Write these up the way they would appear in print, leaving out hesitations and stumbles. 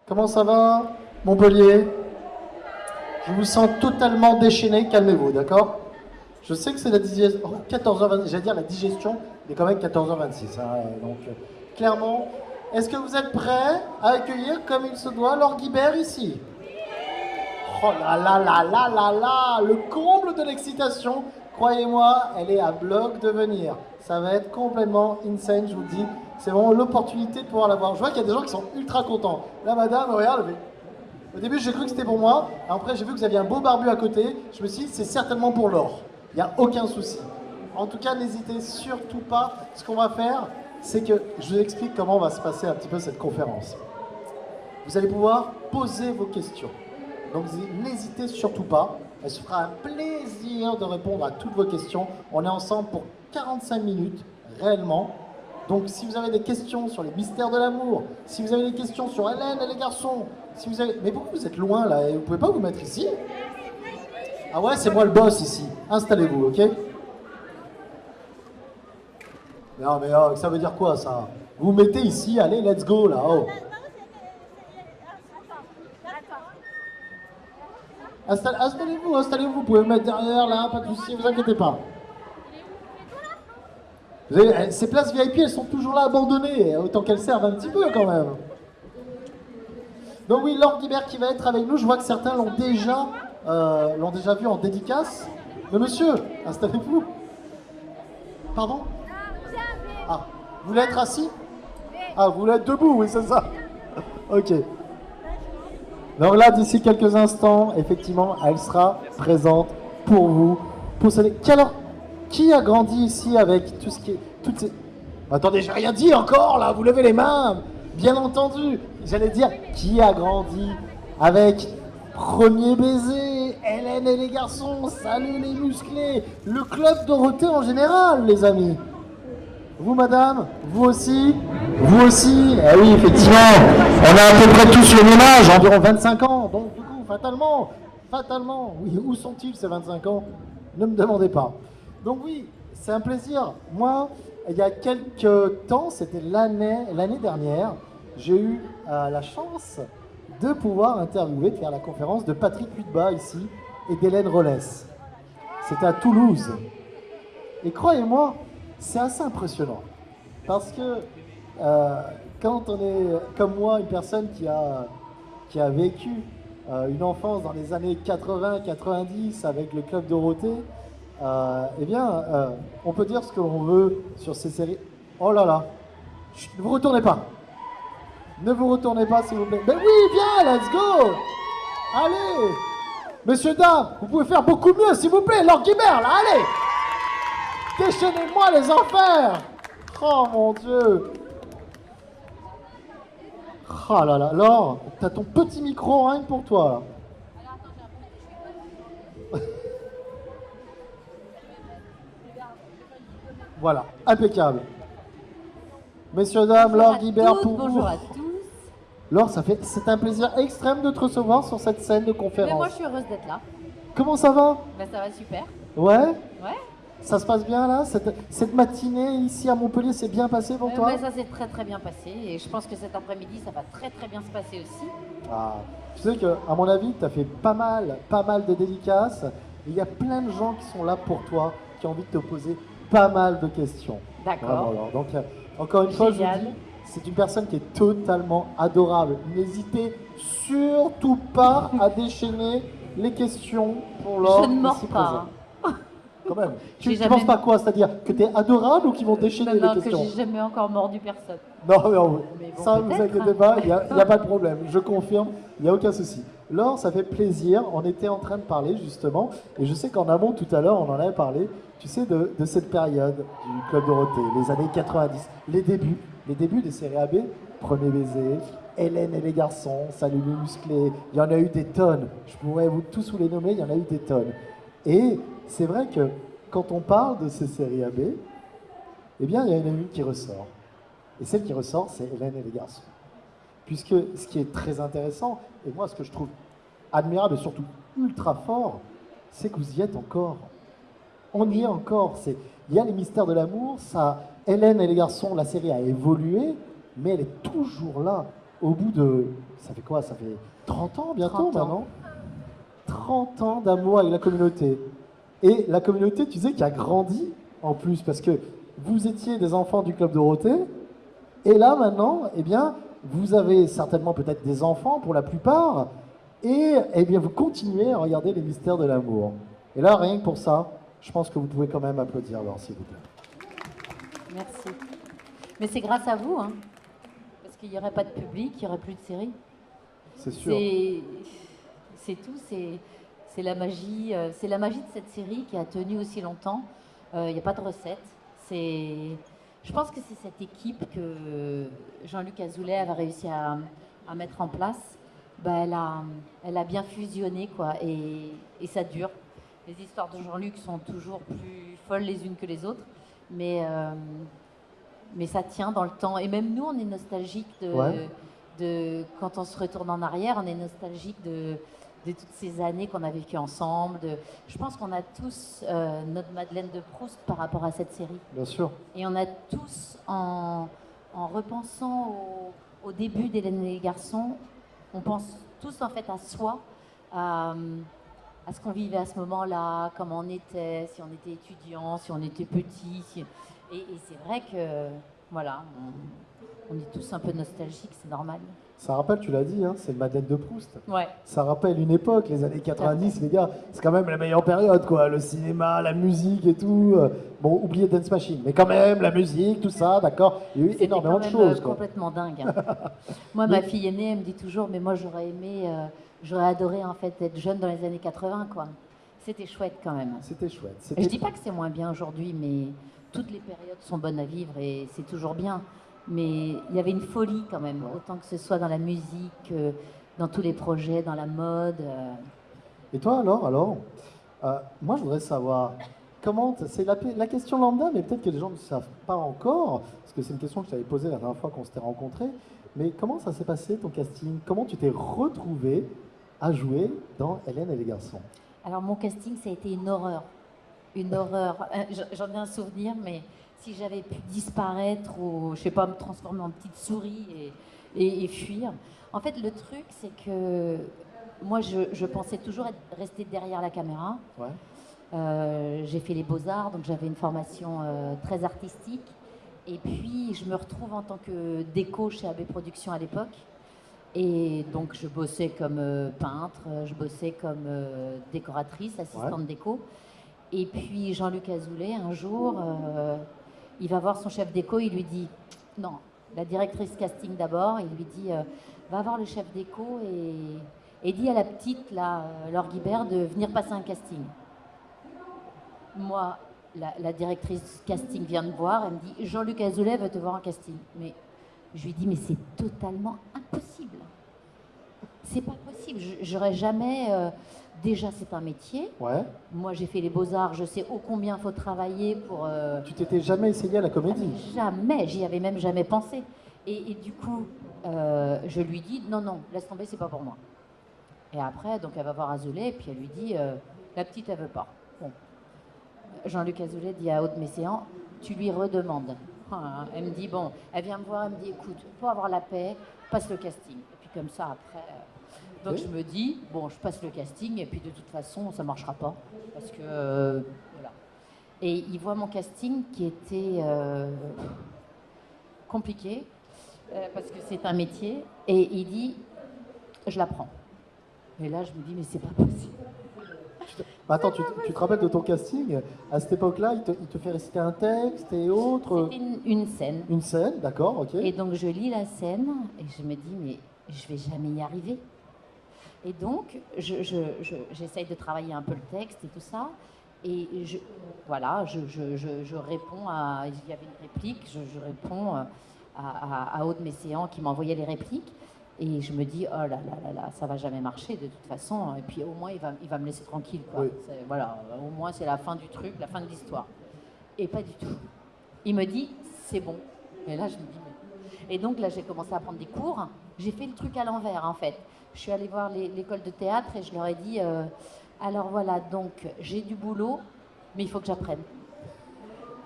Comment ça va, Montpellier? Je vous sens totalement déchaîné, calmez-vous, d'accord? Je sais que c'est la digestion, 14h20, j'allais dire la digestion, mais quand même 14h26. Hein, donc, clairement, est-ce que vous êtes prêts à accueillir comme il se doit Laure Guibert ici? Oh là là là là là là, le comble de l'excitation, croyez-moi, elle est à bloc de venir. Ça va être complètement insane, je vous le dis. C'est vraiment l'opportunité de pouvoir la voir. Je vois qu'il y a des gens qui sont ultra contents. Là, madame, regarde, au début, j'ai cru que c'était pour moi. Après, j'ai vu que vous aviez un beau barbu à côté. Je me suis dit, c'est certainement pour Laure. Il n'y a aucun souci. En tout cas, n'hésitez surtout pas. Ce qu'on va faire, c'est que je vous explique comment va se passer un petit peu cette conférence. Vous allez pouvoir poser vos questions. Donc, n'hésitez surtout pas. Elle se fera un plaisir de répondre à toutes vos questions. On est ensemble pour 45 minutes, réellement. Donc, si vous avez des questions sur les mystères de l'amour, si vous avez des questions sur Hélène et les garçons, si vous avez... Mais pourquoi vous êtes loin, là? Vous pouvez pas vous mettre ici? Ah ouais, c'est moi le boss, ici. Installez-vous, ok? Non, mais ça veut dire quoi, ça? Vous vous mettez ici, allez, let's go, là, oh. Installez-vous, vous pouvez vous mettre derrière, là, pas de soucis, vous inquiétez pas. Ces places VIP, elles sont toujours là abandonnées, autant qu'elles servent un petit peu quand même. Donc oui, Laure Guibert qui va être avec nous, je vois que certains l'ont déjà vu en dédicace. Mais monsieur, installez-vous. Pardon? Ah, vous voulez être assis? Ah, vous voulez être debout, oui, c'est ça. Ok. Donc là, d'ici quelques instants, effectivement, elle sera présente pour vous. Qui a grandi ici avec tout ce qui est... Toutes ces... Attendez, j'ai rien dit encore, là, vous levez les mains. Bien entendu, j'allais dire, qui a grandi avec Premier Baiser, Hélène et les garçons, Salut les musclés, le club Dorothée en général, les amis. Vous, madame? Vous aussi? Vous aussi? Eh oui, effectivement, on a à peu près tous le même âge, environ 25 ans. Donc, du coup, fatalement, oui, où sont-ils ces 25 ans? Ne me demandez pas. Donc oui, c'est un plaisir. Moi, il y a quelques temps, c'était l'année dernière, j'ai eu la chance de pouvoir interviewer, de faire la conférence de Patrick Huitbas ici et d'Hélène Rollès. C'était à Toulouse. Et croyez-moi, c'est assez impressionnant. Parce que quand on est, comme moi, une personne qui a vécu une enfance dans les années 80-90 avec le Club Dorothée, eh bien, on peut dire ce que l'on veut sur ces séries. Oh là là, chut, ne vous retournez pas. Ne vous retournez pas, s'il vous plaît. Mais oui, viens, let's go. Allez. Messieurs, dames, vous pouvez faire beaucoup mieux, s'il vous plaît. Laure Guibert, là, allez. Déchaînez-moi les enfers. Oh mon Dieu. Oh là là, Laure, t'as ton petit micro rien que pour toi. Voilà, impeccable. Messieurs, dames, Laure Guibert pour vous. Bonjour à tous. Laure, c'est un plaisir extrême de te recevoir sur cette scène de conférence. Mais moi, je suis heureuse d'être là. Comment ça va? Ben, ça va super. Ouais? Ouais. Ça se passe bien là? Cette matinée ici à Montpellier s'est bien passée pour toi? Ben, ça s'est très très bien passé et je pense que cet après-midi, ça va très très bien se passer aussi. Ah, tu sais que, à mon avis, tu as fait pas mal de dédicaces. Il y a plein de gens qui sont là pour toi, qui ont envie de te poser pas mal de questions. D'accord. Vraiment, donc, encore une fois, je vous dis, c'est une personne qui est totalement adorable. N'hésitez surtout pas à déchaîner les questions pour Laure. Je ne mords ici pas. présente. Quand même. Tu J'ai penses jamais- pas quoi? C'est-à-dire que tu es adorable ou qu'ils vont déchaîner Non, les que questions? j'ai jamais encore mordu personne. Non, Mais bon, ça, vous peut-être, inquiétez hein. pas, il n'y a pas de problème. Je confirme, il n'y a aucun souci. Laure, ça fait plaisir. On était en train de parler justement, et je sais qu'en amont tout à l'heure, on en avait parlé, tu sais, de cette période du Club Dorothée, les années 90, les débuts des séries AB, Premier Baiser, Hélène et les garçons, Salut les musclés, il y en a eu des tonnes. Je pourrais tous vous les nommer, il y en a eu des tonnes. Et c'est vrai que quand on parle de ces séries AB, eh bien, il y en a une qui ressort. Et celle qui ressort, c'est Hélène et les garçons. Puisque ce qui est très intéressant, et moi ce que je trouve admirable et surtout ultra fort, c'est que vous y êtes encore. On y est encore. Il y a les mystères de l'amour, ça, Hélène et les garçons, la série a évolué, mais elle est toujours là. au bout de, ça fait quoi? Ça fait 30 ans bientôt 30 ans. maintenant? 30 ans d'amour avec la communauté. Et la communauté, tu sais, qui a grandi en plus, parce que vous étiez des enfants du Club Dorothée, et là maintenant, eh bien, vous avez certainement peut-être des enfants pour la plupart, et eh bien, vous continuez à regarder les mystères de l'amour. Et là, rien que pour ça, je pense que vous pouvez quand même applaudir, alors, s'il vous plaît. Merci. Mais c'est grâce à vous, hein, parce qu'il n'y aurait pas de public, il n'y aurait plus de série. C'est sûr. C'est tout, c'est la magie de cette série qui a tenu aussi longtemps. Il n'y a pas de recette. Je pense que c'est cette équipe que Jean-Luc Azoulay avait réussi à mettre en place. Bah, elle a bien fusionné, quoi, et ça dure. Les histoires de Jean-Luc sont toujours plus folles les unes que les autres, mais ça tient dans le temps. Et même nous, on est nostalgique de quand on se retourne en arrière, on est nostalgique de toutes ces années qu'on a vécues ensemble. Je pense qu'on a tous notre Madeleine de Proust par rapport à cette série. Bien sûr. Et on a tous, en repensant au début d'Hélène et les garçons, on pense tous en fait à soi, à ce qu'on vivait à ce moment-là, comment on était, si on était étudiant, si on était petit. Et c'est vrai que, voilà, on est tous un peu nostalgiques, c'est normal. Ça rappelle, tu l'as dit, hein, c'est le Madeleine de Proust. Ouais. Ça rappelle une époque, les années 90, les gars, c'est quand même la meilleure période, quoi. Le cinéma, la musique et tout. Bon, oubliez Dance Machine, mais quand même, la musique, tout ça, d'accord. Il y a eu énormément de choses, quoi. Complètement dingue. Hein. Moi, ma fille aînée, elle me dit toujours, mais moi, j'aurais aimé, j'aurais adoré, en fait, être jeune dans les années 80, quoi. C'était chouette, quand même. C'était chouette. Je dis pas que c'est moins bien aujourd'hui, mais toutes les périodes sont bonnes à vivre et c'est toujours bien. Mais il y avait une folie quand même, autant que ce soit dans la musique, dans tous les projets, dans la mode. Et toi alors moi je voudrais savoir, comment, c'est la question lambda, mais peut-être que les gens ne savent pas encore, parce que c'est une question que je t'avais posée la dernière fois qu'on s'était rencontrés, mais comment ça s'est passé ton casting? Comment tu t'es retrouvé à jouer dans Hélène et les garçons? Alors mon casting, ça a été une horreur. Une horreur. J'en ai un souvenir, mais si j'avais pu disparaître ou, je sais pas, me transformer en petite souris et fuir. En fait, le truc, c'est que moi, je pensais toujours rester derrière la caméra. Ouais. J'ai fait les beaux-arts, donc j'avais une formation très artistique. Et puis, je me retrouve en tant que déco chez AB Productions à l'époque. Et donc, je bossais comme peintre, je bossais comme décoratrice, assistante déco. Et puis, Jean-Luc Azoulay, un jour, il va voir son chef déco, il lui dit, non, la directrice casting d'abord, il lui dit, va voir le chef déco et dis à la petite, là, Laure Guibert, de venir passer un casting. Moi, la directrice casting vient me voir, elle me dit, Jean-Luc Azoulay veut te voir en casting. Mais je lui dis, mais c'est totalement impossible. C'est pas possible, j'aurais jamais... Déjà, c'est un métier. Ouais. Moi, j'ai fait les beaux-arts, je sais ô combien il faut travailler pour... Tu t'étais jamais essayé à la comédie? Jamais, j'y avais même jamais pensé. Et du coup, je lui dis, non, laisse tomber, c'est pas pour moi. Et après, donc elle va voir Azoulay, et puis elle lui dit, la petite, elle veut pas. Bon. Jean-Luc Azoulay dit à Aude Messiaen, tu lui redemandes. Elle me dit, bon, elle vient me voir, elle me dit, écoute, pour avoir la paix, passe le casting. Et puis comme ça, après... Donc je me dis, bon, je passe le casting et puis de toute façon, ça ne marchera pas. Parce que, voilà. Et il voit mon casting qui était compliqué, parce que c'est un métier, et il dit, je la prends. Et là, je me dis, mais c'est pas possible. Attends, tu te rappelles de ton casting? À cette époque-là, il te fait réciter un texte et autres? C'était une scène. Une scène, d'accord, ok. Et donc je lis la scène et je me dis, mais je vais jamais y arriver. Et donc, j'essaye de travailler un peu le texte et tout ça. Et je réponds à... Il y avait une réplique, je réponds à Aude Messiaen qui m'envoyait les répliques. Et je me dis, oh là là là là, ça va jamais marcher de toute façon. Et puis au moins, il va me laisser tranquille, quoi. Oui. Voilà, au moins c'est la fin du truc, la fin de l'histoire. Et pas du tout. Il me dit, c'est bon. Et là, je me dis, mais... Et donc là, j'ai commencé à prendre des cours. J'ai fait le truc à l'envers, en fait. Je suis allée voir l'école de théâtre et je leur ai dit, alors voilà, donc j'ai du boulot, mais il faut que j'apprenne.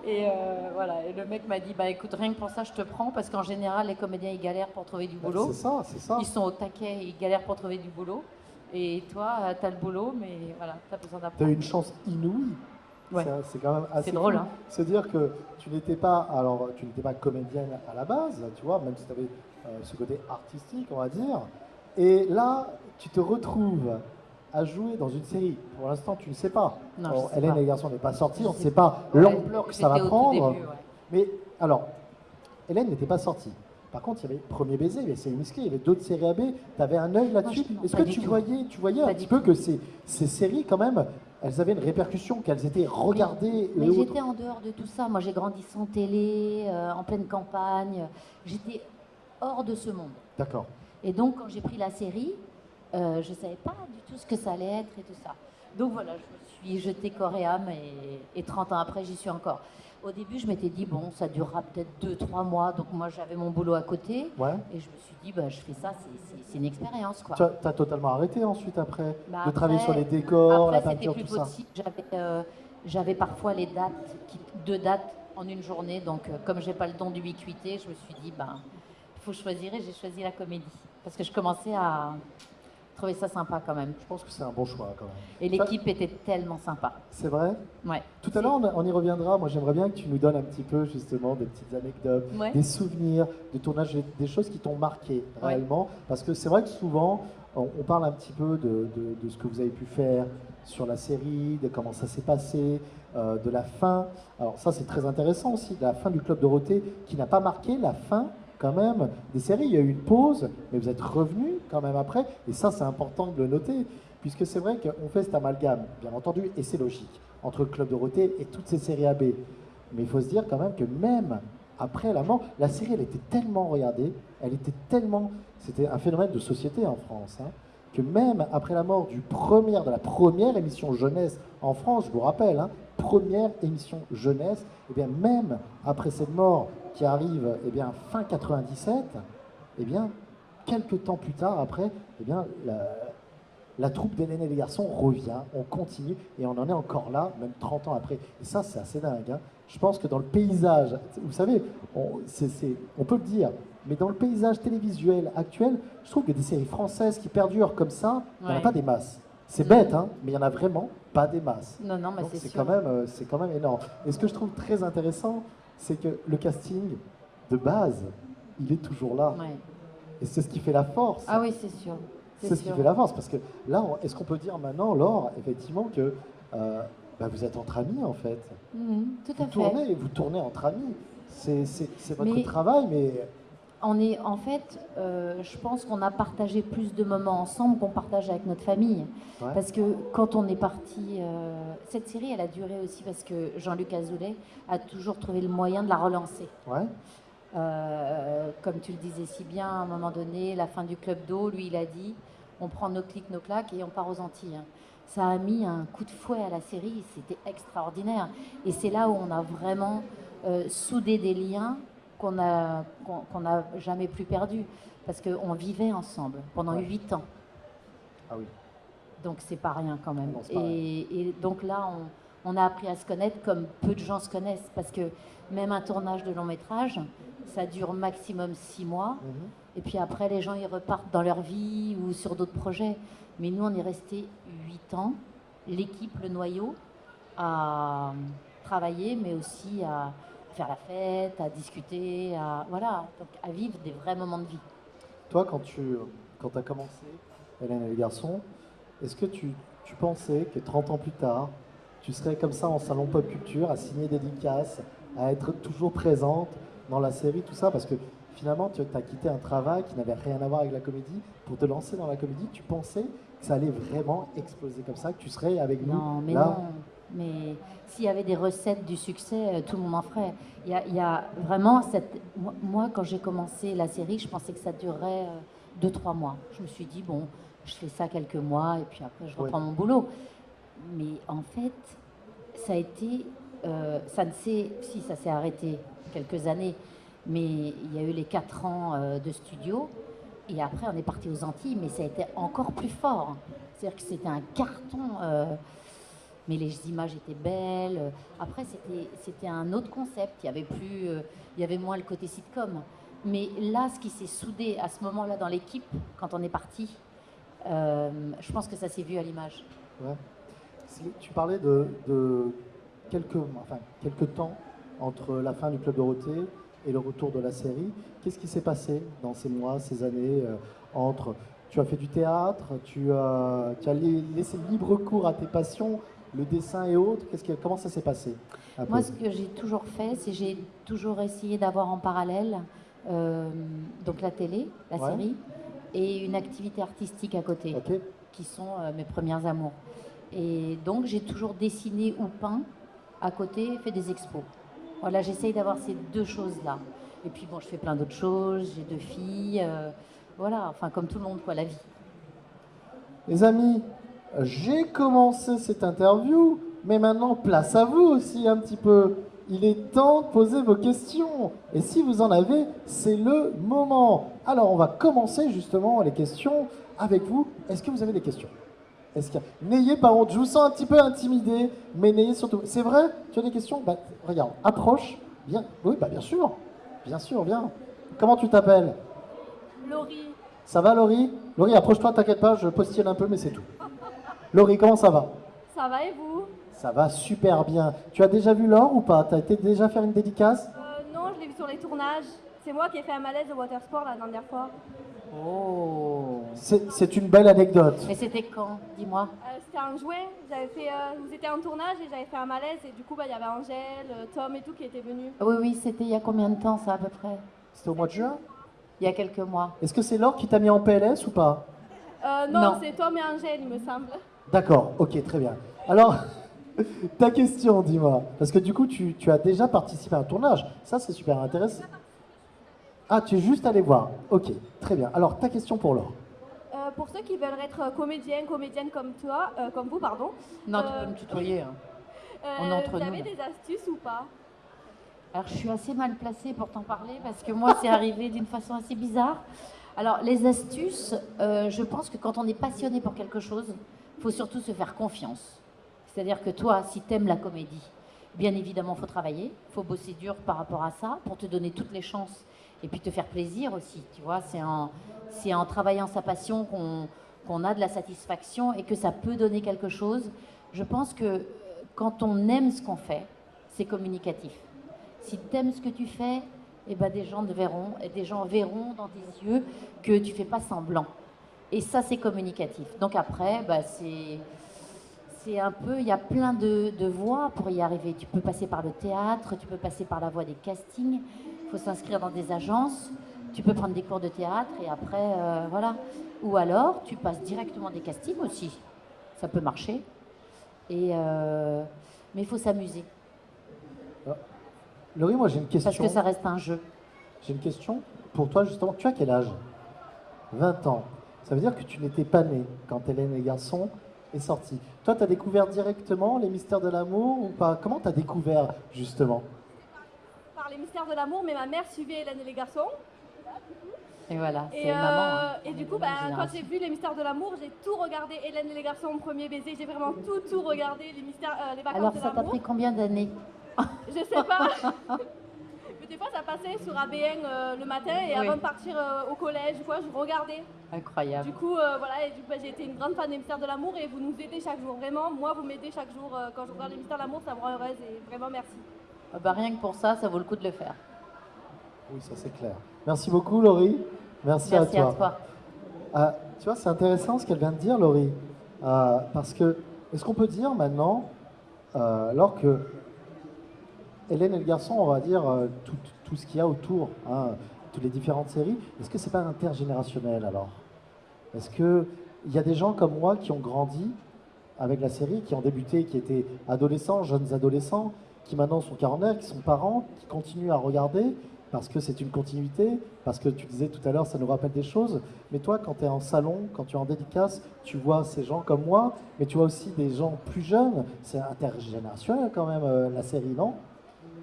Et voilà, et le mec m'a dit, bah écoute, rien que pour ça, je te prends, parce qu'en général, les comédiens, ils galèrent pour trouver du boulot. C'est ça, c'est ça. Ils sont au taquet, ils galèrent pour trouver du boulot. Et toi, t'as le boulot, mais voilà, t'as besoin Tu as d'apprendre. eu une chance inouïe. Ouais. C'est quand même assez C'est drôle, fou. hein. Se dire que tu n'étais pas, alors tu n'étais pas comédienne à la base, tu vois, même si tu avais ce côté artistique, on va dire. Et là, tu te retrouves à jouer dans une série. Pour l'instant, tu ne sais pas. Non, Alors, je sais Hélène pas. et les garçons n'est pas sortie, Je on ne sais sait pas Ouais, l'ampleur que ça va j'étais au tout prendre. début, ouais. Mais alors, Hélène n'était pas sortie. Par contre, il y avait Premier Baiser, il y avait Série Musclée, il y avait d'autres séries AB. Tu avais un œil là-dessus. Non, Est-ce pas que du tu tout. voyais un Pas petit du peu tout. que ces séries, quand même, elles avaient une répercussion, qu'elles étaient regardées Mais et autres. j'étais en dehors de tout ça. Moi, j'ai grandi sans télé, en pleine campagne. J'étais hors de ce monde. D'accord. Et donc, quand j'ai pris la série, je ne savais pas du tout ce que ça allait être et tout ça. Donc voilà, je me suis jetée corps et âme et 30 ans après, j'y suis encore. Au début, je m'étais dit, bon, ça durera peut-être 2-3 mois. Donc moi, j'avais mon boulot à côté. Ouais. Et je me suis dit, bah, je fais ça, c'est une expérience, quoi. Tu as totalement arrêté ensuite après Bah, de travailler après- sur les décors, la Après, c'était peinture, plus tout ça. possible. J'avais parfois les dates, deux dates en une journée. Donc, comme j'ai pas le don d'ubiquité, je me suis dit, ben, il faut choisir. Et j'ai choisi la comédie. Parce que je commençais à trouver ça sympa quand même. Je pense que c'est un bon choix quand même. Et l'équipe était tellement sympa. C'est vrai. Ouais. Tout à l'heure, on y reviendra. Moi, j'aimerais bien que tu nous donnes un petit peu justement des petites anecdotes, Ouais. des souvenirs de tournage, des choses qui t'ont marqué Ouais. réellement. Parce que c'est vrai que souvent, on parle un petit peu de ce que vous avez pu faire sur la série, de comment ça s'est passé, de la fin. Alors ça, c'est très intéressant aussi, de la fin du Club Dorothée, qui n'a pas marqué la fin quand même des séries. Il y a eu une pause, mais vous êtes revenu quand même après. Et ça, c'est important de le noter, puisque c'est vrai qu'on fait cet amalgame, bien entendu, et c'est logique, entre le Club Dorothée et toutes ces séries AB. Mais il faut se dire quand même que même après la mort, la série, elle était tellement regardée, elle était tellement... C'était un phénomène de société en France, hein, que même après la mort de la première émission jeunesse en France, je vous rappelle, hein, première émission jeunesse, et bien même après cette mort qui arrive fin 97, quelques temps plus tard après, la troupe d'Hélène et les garçons revient, on continue et on en est encore là, même 30 ans après. Et ça, c'est assez dingue. Hein. Je pense que dans le paysage, vous savez, on peut le dire, mais dans le paysage télévisuel actuel, je trouve que des séries françaises qui perdurent comme ça, il n'y en a Ouais. pas des masses. C'est bête, hein, mais il n'y en a vraiment pas des masses. Non, non, mais Donc c'est c'est sûr. quand même énorme. Et ce que je trouve très intéressant, c'est que le casting de base, il est toujours là. Ouais. Et c'est ce qui fait la force. Ah oui, c'est sûr. C'est ce qui fait la force. Parce que là, est-ce qu'on peut dire maintenant, Laure, effectivement, que vous êtes entre amis, en fait. Tout à fait. Vous tournez entre amis. C'est votre Mais- travail, mais... En fait, je pense qu'on a partagé plus de moments ensemble qu'on partage avec notre famille. Ouais. Parce que quand on est parti, cette série, elle a duré aussi parce que Jean-Luc Azoulay a toujours trouvé le moyen de la relancer. Ouais. Comme tu le disais si bien, à un moment donné, la fin du Club d'eau, lui, il a dit, on prend nos clics, nos claques et on part aux Antilles. Ça a mis un coup de fouet à la série, c'était extraordinaire. Et c'est là où on a vraiment soudé des liens qu'on n'a jamais plus perdus. Parce qu'on vivait ensemble pendant Ouais. 8 ans. Ah oui. Donc c'est pas rien quand même. Non, c'est pas rien. Et donc là, on a appris à se connaître comme peu de gens se connaissent. Parce que même un tournage de long métrage, ça dure maximum 6 mois. Mhm. Et puis après, les gens, ils repartent dans leur vie ou sur d'autres projets. Mais nous, on est restés 8 ans, l'équipe, le noyau, à travailler, mais aussi à faire la fête, à discuter, donc à vivre des vrais moments de vie. Toi, quand tu as commencé Hélène et les garçons, est-ce que tu pensais que 30 ans plus tard, tu serais comme ça en salon pop culture, à signer des dédicaces, à être toujours présente dans la série, tout ça? Parce que finalement, tu as quitté un travail qui n'avait rien à voir avec la comédie pour te lancer dans la comédie. Tu pensais que ça allait vraiment exploser comme ça, que tu serais avec nous Non, mais là? non. Mais s'il y avait des recettes du succès, tout le monde en ferait. Il y a vraiment moi, quand j'ai commencé la série, je pensais que ça durerait 2-3 mois. Je me suis dit, bon, je fais ça quelques mois et puis après, je reprends mon boulot. Mais en fait, ça a été... ça s'est arrêté quelques années, mais il y a eu les 4 ans de studio. Et après, on est parti aux Antilles, mais ça a été encore plus fort. C'est-à-dire que c'était un carton... mais les images étaient belles. Après, c'était un autre concept. Il y avait moins le côté sitcom. Mais là, ce qui s'est soudé à ce moment-là dans l'équipe, quand on est parti, je pense que ça s'est vu à l'image. Ouais. Tu parlais de quelques temps entre la fin du Club Dorothée et le retour de la série. Qu'est-ce qui s'est passé dans ces mois, ces années entre... Tu as fait du théâtre, tu as laissé libre cours à tes passions, le dessin et autres. Comment ça s'est passé? Moi, ce que j'ai toujours fait, c'est j'ai toujours essayé d'avoir en parallèle donc la télé, la série, et une activité artistique à côté, qui sont mes premiers amours. Et donc, j'ai toujours dessiné ou peint à côté, fait des expos. Voilà, j'essaye d'avoir ces deux choses-là. Et puis, bon, je fais plein d'autres choses, j'ai 2 filles, voilà, enfin, comme tout le monde, quoi, la vie. Les amis, j'ai commencé cette interview, mais maintenant, place à vous aussi un petit peu. Il est temps de poser vos questions. Et si vous en avez, c'est le moment. Alors, on va commencer justement les questions avec vous. Est-ce que vous avez des questions? N'ayez pas honte. Je vous sens un petit peu intimidé, mais n'ayez surtout... C'est vrai? Tu as des questions? Bah, regarde, approche. Viens. Oui, bah bien sûr. Bien sûr, viens. Comment tu t'appelles? Laurie. Ça va, Laurie? Laurie, approche-toi, t'inquiète pas, je postille un peu, mais c'est tout. Laurie, comment ça va? Ça va et vous? Ça va super bien. Tu as déjà vu Laure ou pas? T'as été déjà faire une dédicace? Non, je l'ai vu sur les tournages. C'est moi qui ai fait un malaise au watersport la dernière fois. Oh! C'est une belle anecdote. Mais c'était quand? Dis-moi. C'était en juin. Vous étiez en tournage et j'avais fait un malaise et du coup, il y avait Angèle, Tom et tout qui étaient venus. Oui, oui, c'était il y a combien de temps, ça, à peu près? C'était au mois de juin? Il y a quelques mois. Est-ce que c'est Laure qui t'a mis en PLS ou pas? Non. C'est Tom et Angèle, il me semble. D'accord, ok, très bien. Alors, ta question, dis-moi. Parce que du coup, tu as déjà participé à un tournage. Ça, c'est super intéressant. Ah, tu es juste allé voir. Ok, très bien. Alors, ta question pour Laure. Pour ceux qui veulent être comédienne comme toi, comme vous, pardon. Non, tu peux me tutoyer. Hein. On est entre vous nous, avez là. des astuces ou pas? Alors, je suis assez mal placée pour t'en parler parce que moi, c'est arrivé d'une façon assez bizarre. Alors, les astuces, je pense que quand on est passionné pour quelque chose, il faut surtout se faire confiance. C'est-à-dire que toi, si tu aimes la comédie, bien évidemment, il faut travailler, il faut bosser dur par rapport à ça pour te donner toutes les chances et puis te faire plaisir aussi. Tu vois, c'est en travaillant sa passion qu'on a de la satisfaction et que ça peut donner quelque chose. Je pense que quand on aime ce qu'on fait, c'est communicatif. Si tu aimes ce que tu fais, eh ben des gens te verront, et des gens verront dans tes yeux que tu fais pas semblant. Et ça, c'est communicatif. Donc après, bah, c'est un peu, il y a plein de voies pour y arriver. Tu peux passer par le théâtre, tu peux passer par la voie des castings, il faut s'inscrire dans des agences, tu peux prendre des cours de théâtre et après, voilà. Ou alors, tu passes directement des castings aussi. Ça peut marcher. Mais il faut s'amuser. Laurie, moi j'ai une question. Parce que ça reste un jeu. J'ai une question pour toi justement. Tu as quel âge? 20 ans. Ça veut dire que tu n'étais pas né quand Hélène et les garçons est sorti. Toi, tu as découvert directement les mystères de l'amour ou pas? Comment tu as découvert justement? Par les mystères de l'amour, mais ma mère suivait Hélène et les garçons. Et voilà, c'est Et, maman. Hein. et du coup, quand j'ai vu les mystères de l'amour, j'ai tout regardé. Hélène et les garçons, premier baiser, j'ai vraiment tout regardé. Les mystères, les vacances Alors, de ça t'a l'amour. pris combien d'années? Je sais pas. Mais des fois, ça passait sur ABN le matin et Oui. avant de partir au collège, quoi, je regardais. Incroyable. Du coup, voilà, et du coup, j'ai été une grande fan des mystères de l'amour et vous nous aidez chaque jour. Vraiment, moi, vous m'aidez chaque jour. Quand je regarde les mystères de l'amour, ça me rend heureuse et vraiment merci. Ah bah, rien que pour ça, ça vaut le coup de le faire. Oui, ça c'est clair. Merci beaucoup, Laurie. Merci Merci à à toi. toi. Tu vois, c'est intéressant ce qu'elle vient de dire, Laurie. Parce que, est-ce qu'on peut dire maintenant, alors que Hélène et le garçon, on va dire tout ce qu'il y a autour, hein, toutes les différentes séries, est-ce que c'est pas intergénérationnel alors? Est-ce qu'il y a des gens comme moi qui ont grandi avec la série, qui ont débuté, qui étaient adolescents, jeunes adolescents, qui maintenant sont quarantenaires, qui sont parents, qui continuent à regarder parce que c'est une continuité, parce que tu disais tout à l'heure, ça nous rappelle des choses. Mais toi, quand tu es en salon, quand tu es en dédicace, tu vois ces gens comme moi, mais tu vois aussi des gens plus jeunes. C'est intergénérationnel quand même, la série, non?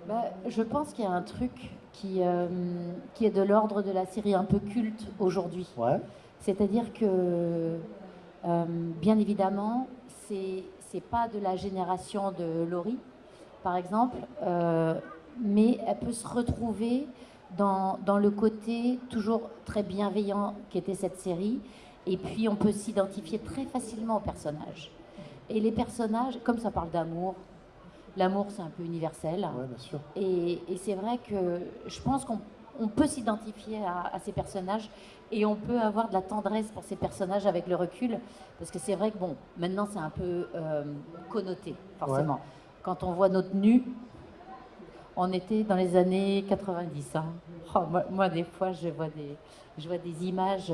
Bah, je pense qu'il y a un truc qui est de l'ordre de la série un peu culte aujourd'hui. Ouais. C'est-à-dire que, bien évidemment, c'est pas de la génération de Laurie, par exemple, mais elle peut se retrouver dans le côté toujours très bienveillant qu'était cette série. Et puis, on peut s'identifier très facilement aux personnages. Et les personnages, comme ça parle d'amour, l'amour, c'est un peu universel. Ouais, bien sûr. Et c'est vrai que je pense qu'on peut s'identifier à ces personnages et on peut avoir de la tendresse pour ces personnages avec le recul. Parce que c'est vrai que, bon, maintenant, c'est un peu connoté, forcément. Ouais. Quand on voit notre nu, on était dans les années 90. Hein. Oh, moi, des fois, je vois des images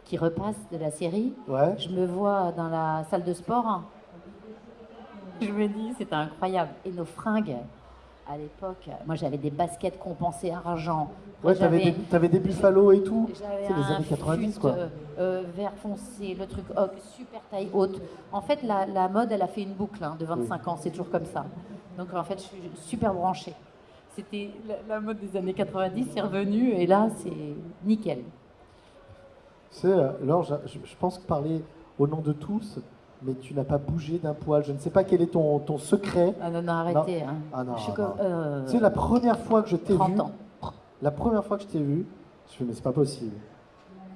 qui repassent de la série. Ouais. Je me vois dans la salle de sport. Je me dis, c'était incroyable. Et nos fringues, à l'époque, moi j'avais des baskets compensées argent. Ouais, t'avais des buffalos et tout. J'avais C'est les un années 90, fut, quoi. vert foncé, le truc super taille haute. En fait, la mode, elle a fait une boucle de 25 ans, c'est toujours comme ça. Donc en fait, je suis super branchée. C'était la mode des années 90, c'est revenu et là, c'est nickel. Tu sais, Laure, je pense que parler au nom de tous, mais tu n'as pas bougé d'un poil. Je ne sais pas quel est ton secret. Ah non, arrêtez. Hein. Ah non, Je suis non. comme, Tu sais, la première fois que je t'ai 30 vu, ans. la première fois que je t'ai vu, je fais, mais c'est pas possible.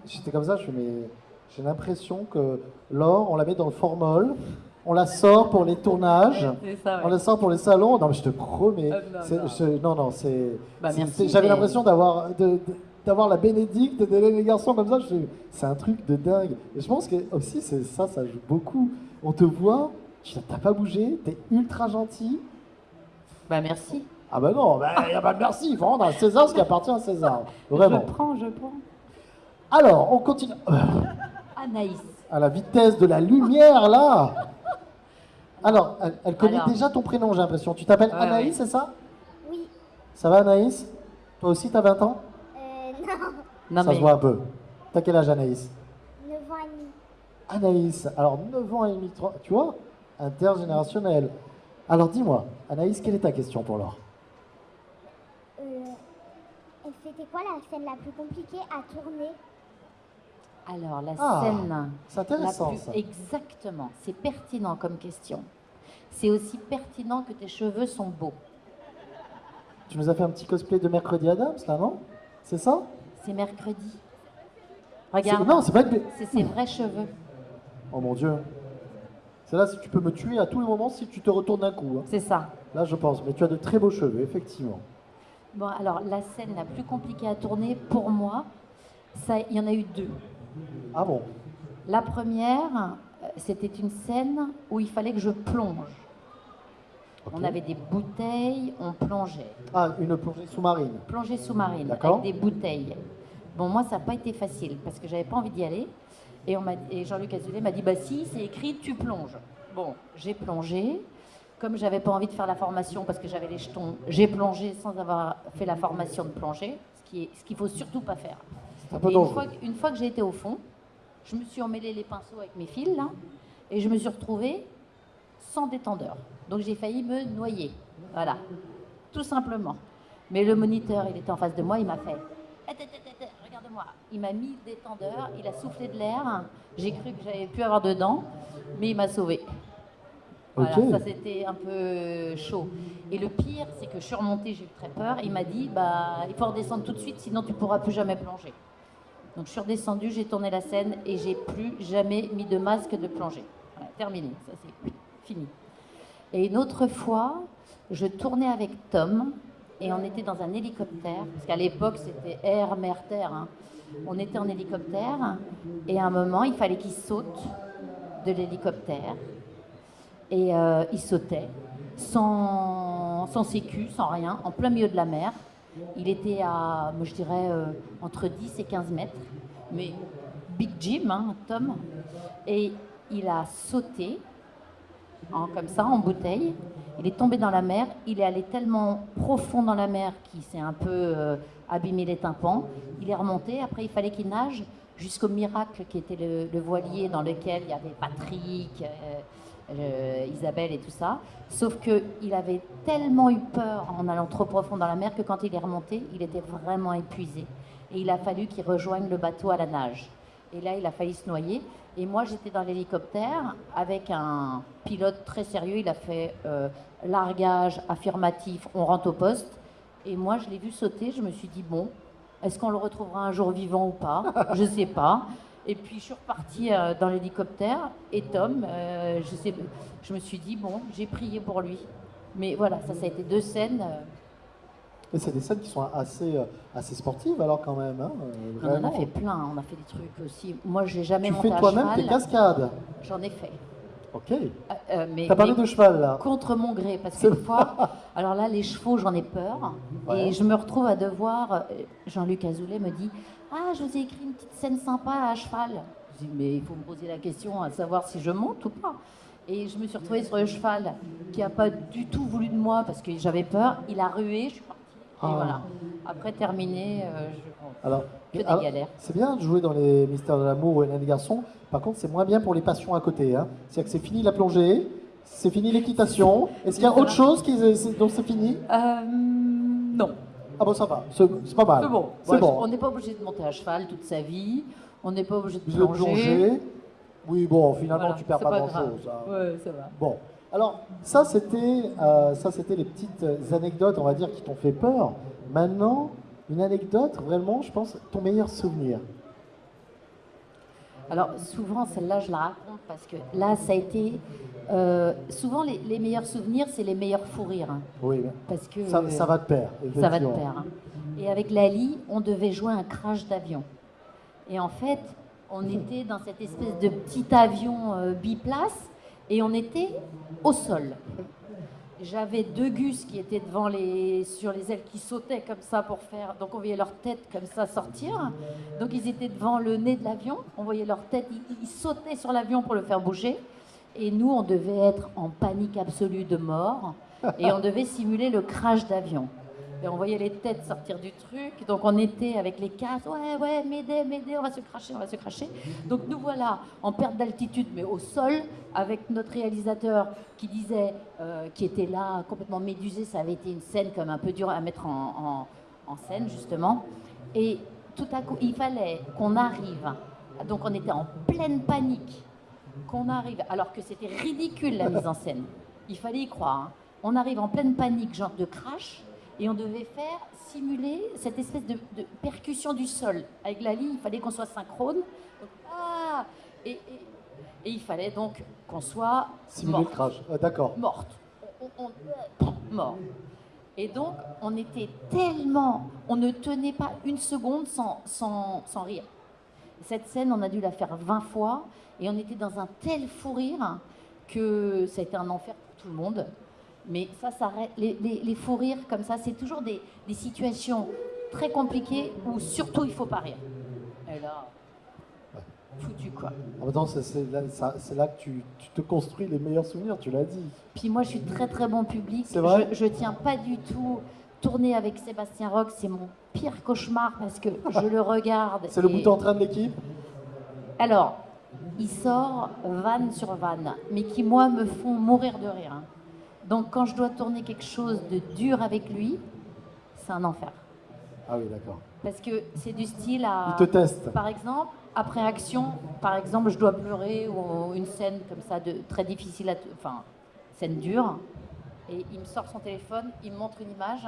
J'étais comme ça, je fais, mais j'ai l'impression que Laure, on la met dans le formol, on la sort pour les tournages, C'est ça, ouais. on la sort pour les salons. Non, mais je te promets. Non. C'est. Bah, merci, J'avais mais- l'impression d'avoir la bénédicte d'Hélène et Garçon comme ça. C'est un truc de dingue. Et je pense que aussi, ça joue beaucoup. On te voit, tu n'as pas bougé, t'es ultra gentil. Bah merci. Ah bah non, il n'y a pas de merci, il faut rendre à César ce qui appartient à César. Vraiment. Je prends. Alors, on continue. Anaïs. À la vitesse de la lumière, là. Alors, elle connaît Alors. déjà ton prénom, j'ai l'impression. Tu t'appelles Ouais, Anaïs, ouais. c'est ça? Oui. Ça va, Anaïs? Toi aussi, t'as 20 ans? Non. Non Ça mais se voit un peu. T'as quel âge, Anaïs? 9 ans et demi. Anaïs, alors 9 ans et demi, tu vois, intergénérationnel. Alors dis-moi, Anaïs, quelle est ta question pour Laure? C'était quoi la scène la plus compliquée à tourner? alors la Ah, scène c'est intéressant, la ça. plus exactement, c'est pertinent comme question. C'est aussi pertinent que tes cheveux sont beaux. Tu nous as fait un petit cosplay de Mercredi Adams, là, non? C'est ça? C'est mercredi. Regarde. Non, c'est pas que... C'est ses vrais cheveux. Oh mon Dieu. C'est là, si tu peux me tuer à tous les moments si tu te retournes d'un coup. Hein. C'est ça. Là, je pense. Mais tu as de très beaux cheveux, effectivement. Bon alors la scène la plus compliquée à tourner pour moi, il y en a eu deux. Ah bon? La première, c'était une scène où il fallait que je plonge. Ok. On avait des bouteilles, on plongeait. Ah, une plongée sous-marine. Plongée sous-marine D'accord. avec des bouteilles. Bon, moi, ça n'a pas été facile parce que j'avais pas envie d'y aller. Et Jean-Luc Azoulay m'a dit, bah si, c'est écrit, tu plonges. Bon, j'ai plongé. Comme j'avais pas envie de faire la formation parce que j'avais les jetons, j'ai plongé sans avoir fait la formation de plongée, ce qu'il faut surtout pas faire. C'est un peu Et dangereux. une fois que j'ai été au fond, je me suis emmêlé les pinceaux avec mes fils là, et je me suis retrouvée sans détendeur. Donc j'ai failli me noyer. Voilà, tout simplement. Mais le moniteur, il était en face de moi, il m'a fait regarde-moi. Il m'a mis le détendeur, il a soufflé de l'air. J'ai cru que j'avais pu avoir dedans, mais il m'a sauvé. Voilà, Ok. ça c'était un peu chaud. Et le pire, c'est que je suis remontée, j'ai eu très peur. Il m'a dit, bah, il faut redescendre tout de suite, sinon tu pourras plus jamais plonger. Donc je suis redescendue, j'ai tourné la scène et j'ai plus jamais mis de masque de plongée. Voilà, terminé, ça c'est fini. Et une autre fois, je tournais avec Tom et on était dans un hélicoptère, parce qu'à l'époque c'était air, mer, terre. Hein. On était en hélicoptère et à un moment, il fallait qu'il saute de l'hélicoptère. Et il sautait, sans sécu, sans rien, en plein milieu de la mer. Il était à, moi, je dirais, entre 10 et 15 mètres. Mais Big Jim, hein, Tom. Et il a sauté, comme ça, en bouteille. Il est tombé dans la mer. Il est allé tellement profond dans la mer qu'il s'est un peu abîmé les tympans. Il est remonté. Après, il fallait qu'il nage jusqu'au Miracle, qui était le voilier dans lequel il y avait Patrick... Isabelle et tout ça, sauf qu'il avait tellement eu peur en allant trop profond dans la mer que quand il est remonté, il était vraiment épuisé. Et il a fallu qu'il rejoigne le bateau à la nage. Et là, il a failli se noyer. Et moi, j'étais dans l'hélicoptère avec un pilote très sérieux. Il a fait largage, affirmatif, on rentre au poste. Et moi, je l'ai vu sauter. Je me suis dit, bon, est-ce qu'on le retrouvera un jour vivant ou pas? Je sais pas. Et puis, je suis repartie dans l'hélicoptère. Et Tom, je me suis dit, bon, j'ai prié pour lui. Mais voilà, ça a été 2 scènes. Et c'est des scènes qui sont assez sportives alors quand même. Hein, On en a vraiment. fait plein. On a fait des trucs aussi. Moi, je n'ai jamais Tu monté fais à toi-même cheval. tes cascades. J'en ai fait. Ok. Mais, T'as parlé mais de cheval là. contre mon gré, parce qu'une fois, alors là, les chevaux, j'en ai peur. Ouais. Et je me retrouve à devoir. Jean-Luc Azoulay me dit, ah, je vous ai écrit une petite scène sympa à cheval. Je dis, mais il faut me poser la question à savoir si je monte ou pas. Et je me suis retrouvée sur le cheval qui n'a pas du tout voulu de moi parce que j'avais peur. Il a rué, je suis partie. Et Ah. voilà. Après terminé, Alors, que des alors, galères. c'est bien de jouer dans les Mystères de l'amour ou Hélène et les garçons. Par contre, c'est moins bien pour les passions à côté. Hein. C'est-à-dire que c'est fini la plongée, c'est fini l'équitation. Est-ce qu'il y a autre chose dont c'est fini? Non. Ah bon, ça va. C'est pas mal. C'est bon. C'est bon. On n'est pas obligé de monter à cheval toute sa vie. On n'est pas obligé de Vous êtes plonger. plongé. Oui, bon, finalement, Voilà, tu perds c'est pas grave. grand-chose. Hein. Ouais, ça va. Bon, alors ça c'était les petites anecdotes, on va dire, qui t'ont fait peur. Maintenant, une anecdote, vraiment, je pense, ton meilleur souvenir. Alors souvent celle-là je la raconte parce que là ça a été souvent les meilleurs souvenirs c'est les meilleurs fous rires hein, Oui, parce que ça va de pair. ça va de effectivement. pair. Hein. Et avec Lali on devait jouer un crash d'avion et en fait on était dans cette espèce de petit avion biplace et on était au sol. J'avais 2 gus qui étaient sur les ailes qui sautaient comme ça pour faire. Donc on voyait leur tête comme ça sortir. Donc ils étaient devant le nez de l'avion. On voyait leur tête, ils sautaient sur l'avion pour le faire bouger. Et nous, on devait être en panique absolue de mort. Et on devait simuler le crash d'avion. Et on voyait les têtes sortir du truc. Donc on était avec les casques. Ouais, m'aider, on va se cracher. Donc nous voilà en perte d'altitude, mais au sol, avec notre réalisateur qui disait, qui était là complètement médusé. Ça avait été une scène comme un peu dure à mettre en scène, justement. Et tout à coup, il fallait qu'on arrive. Donc on était en pleine panique. Qu'on arrive, alors que c'était ridicule la mise en scène. Il fallait y croire. Hein. On arrive en pleine panique, genre de crash. Et on devait simuler cette espèce de percussion du sol. Avec Lali, il fallait qu'on soit synchrone. Donc, et il fallait donc qu'on soit Simuler le morte. crash. D'accord. Morte. Mort. Et donc, on était tellement... On ne tenait pas une seconde sans rire. Cette scène, on a dû la faire 20 fois. Et on était dans un tel fou rire que ça a été un enfer pour tout le monde. Mais ça les fous rires comme ça, c'est toujours des situations très compliquées où surtout il faut pas rire. Et là, foutu quoi. En même temps, c'est là que tu te construis les meilleurs souvenirs, tu l'as dit. Puis moi, je suis très très bon public. C'est vrai Je tiens pas du tout. Tourner avec Sébastien Roch, c'est mon pire cauchemar parce que je le regarde. C'est le et- bout en train de l'équipe. Alors, il sort vanne sur vanne, mais qui moi me font mourir de rire. Hein. Donc quand je dois tourner quelque chose de dur avec lui, c'est un enfer. Ah oui, d'accord. Parce que c'est du style à... Il te teste. Par exemple, après action, par exemple, je dois pleurer ou une scène comme ça de très difficile à... Enfin, scène dure. Et il me sort son téléphone, il me montre une image.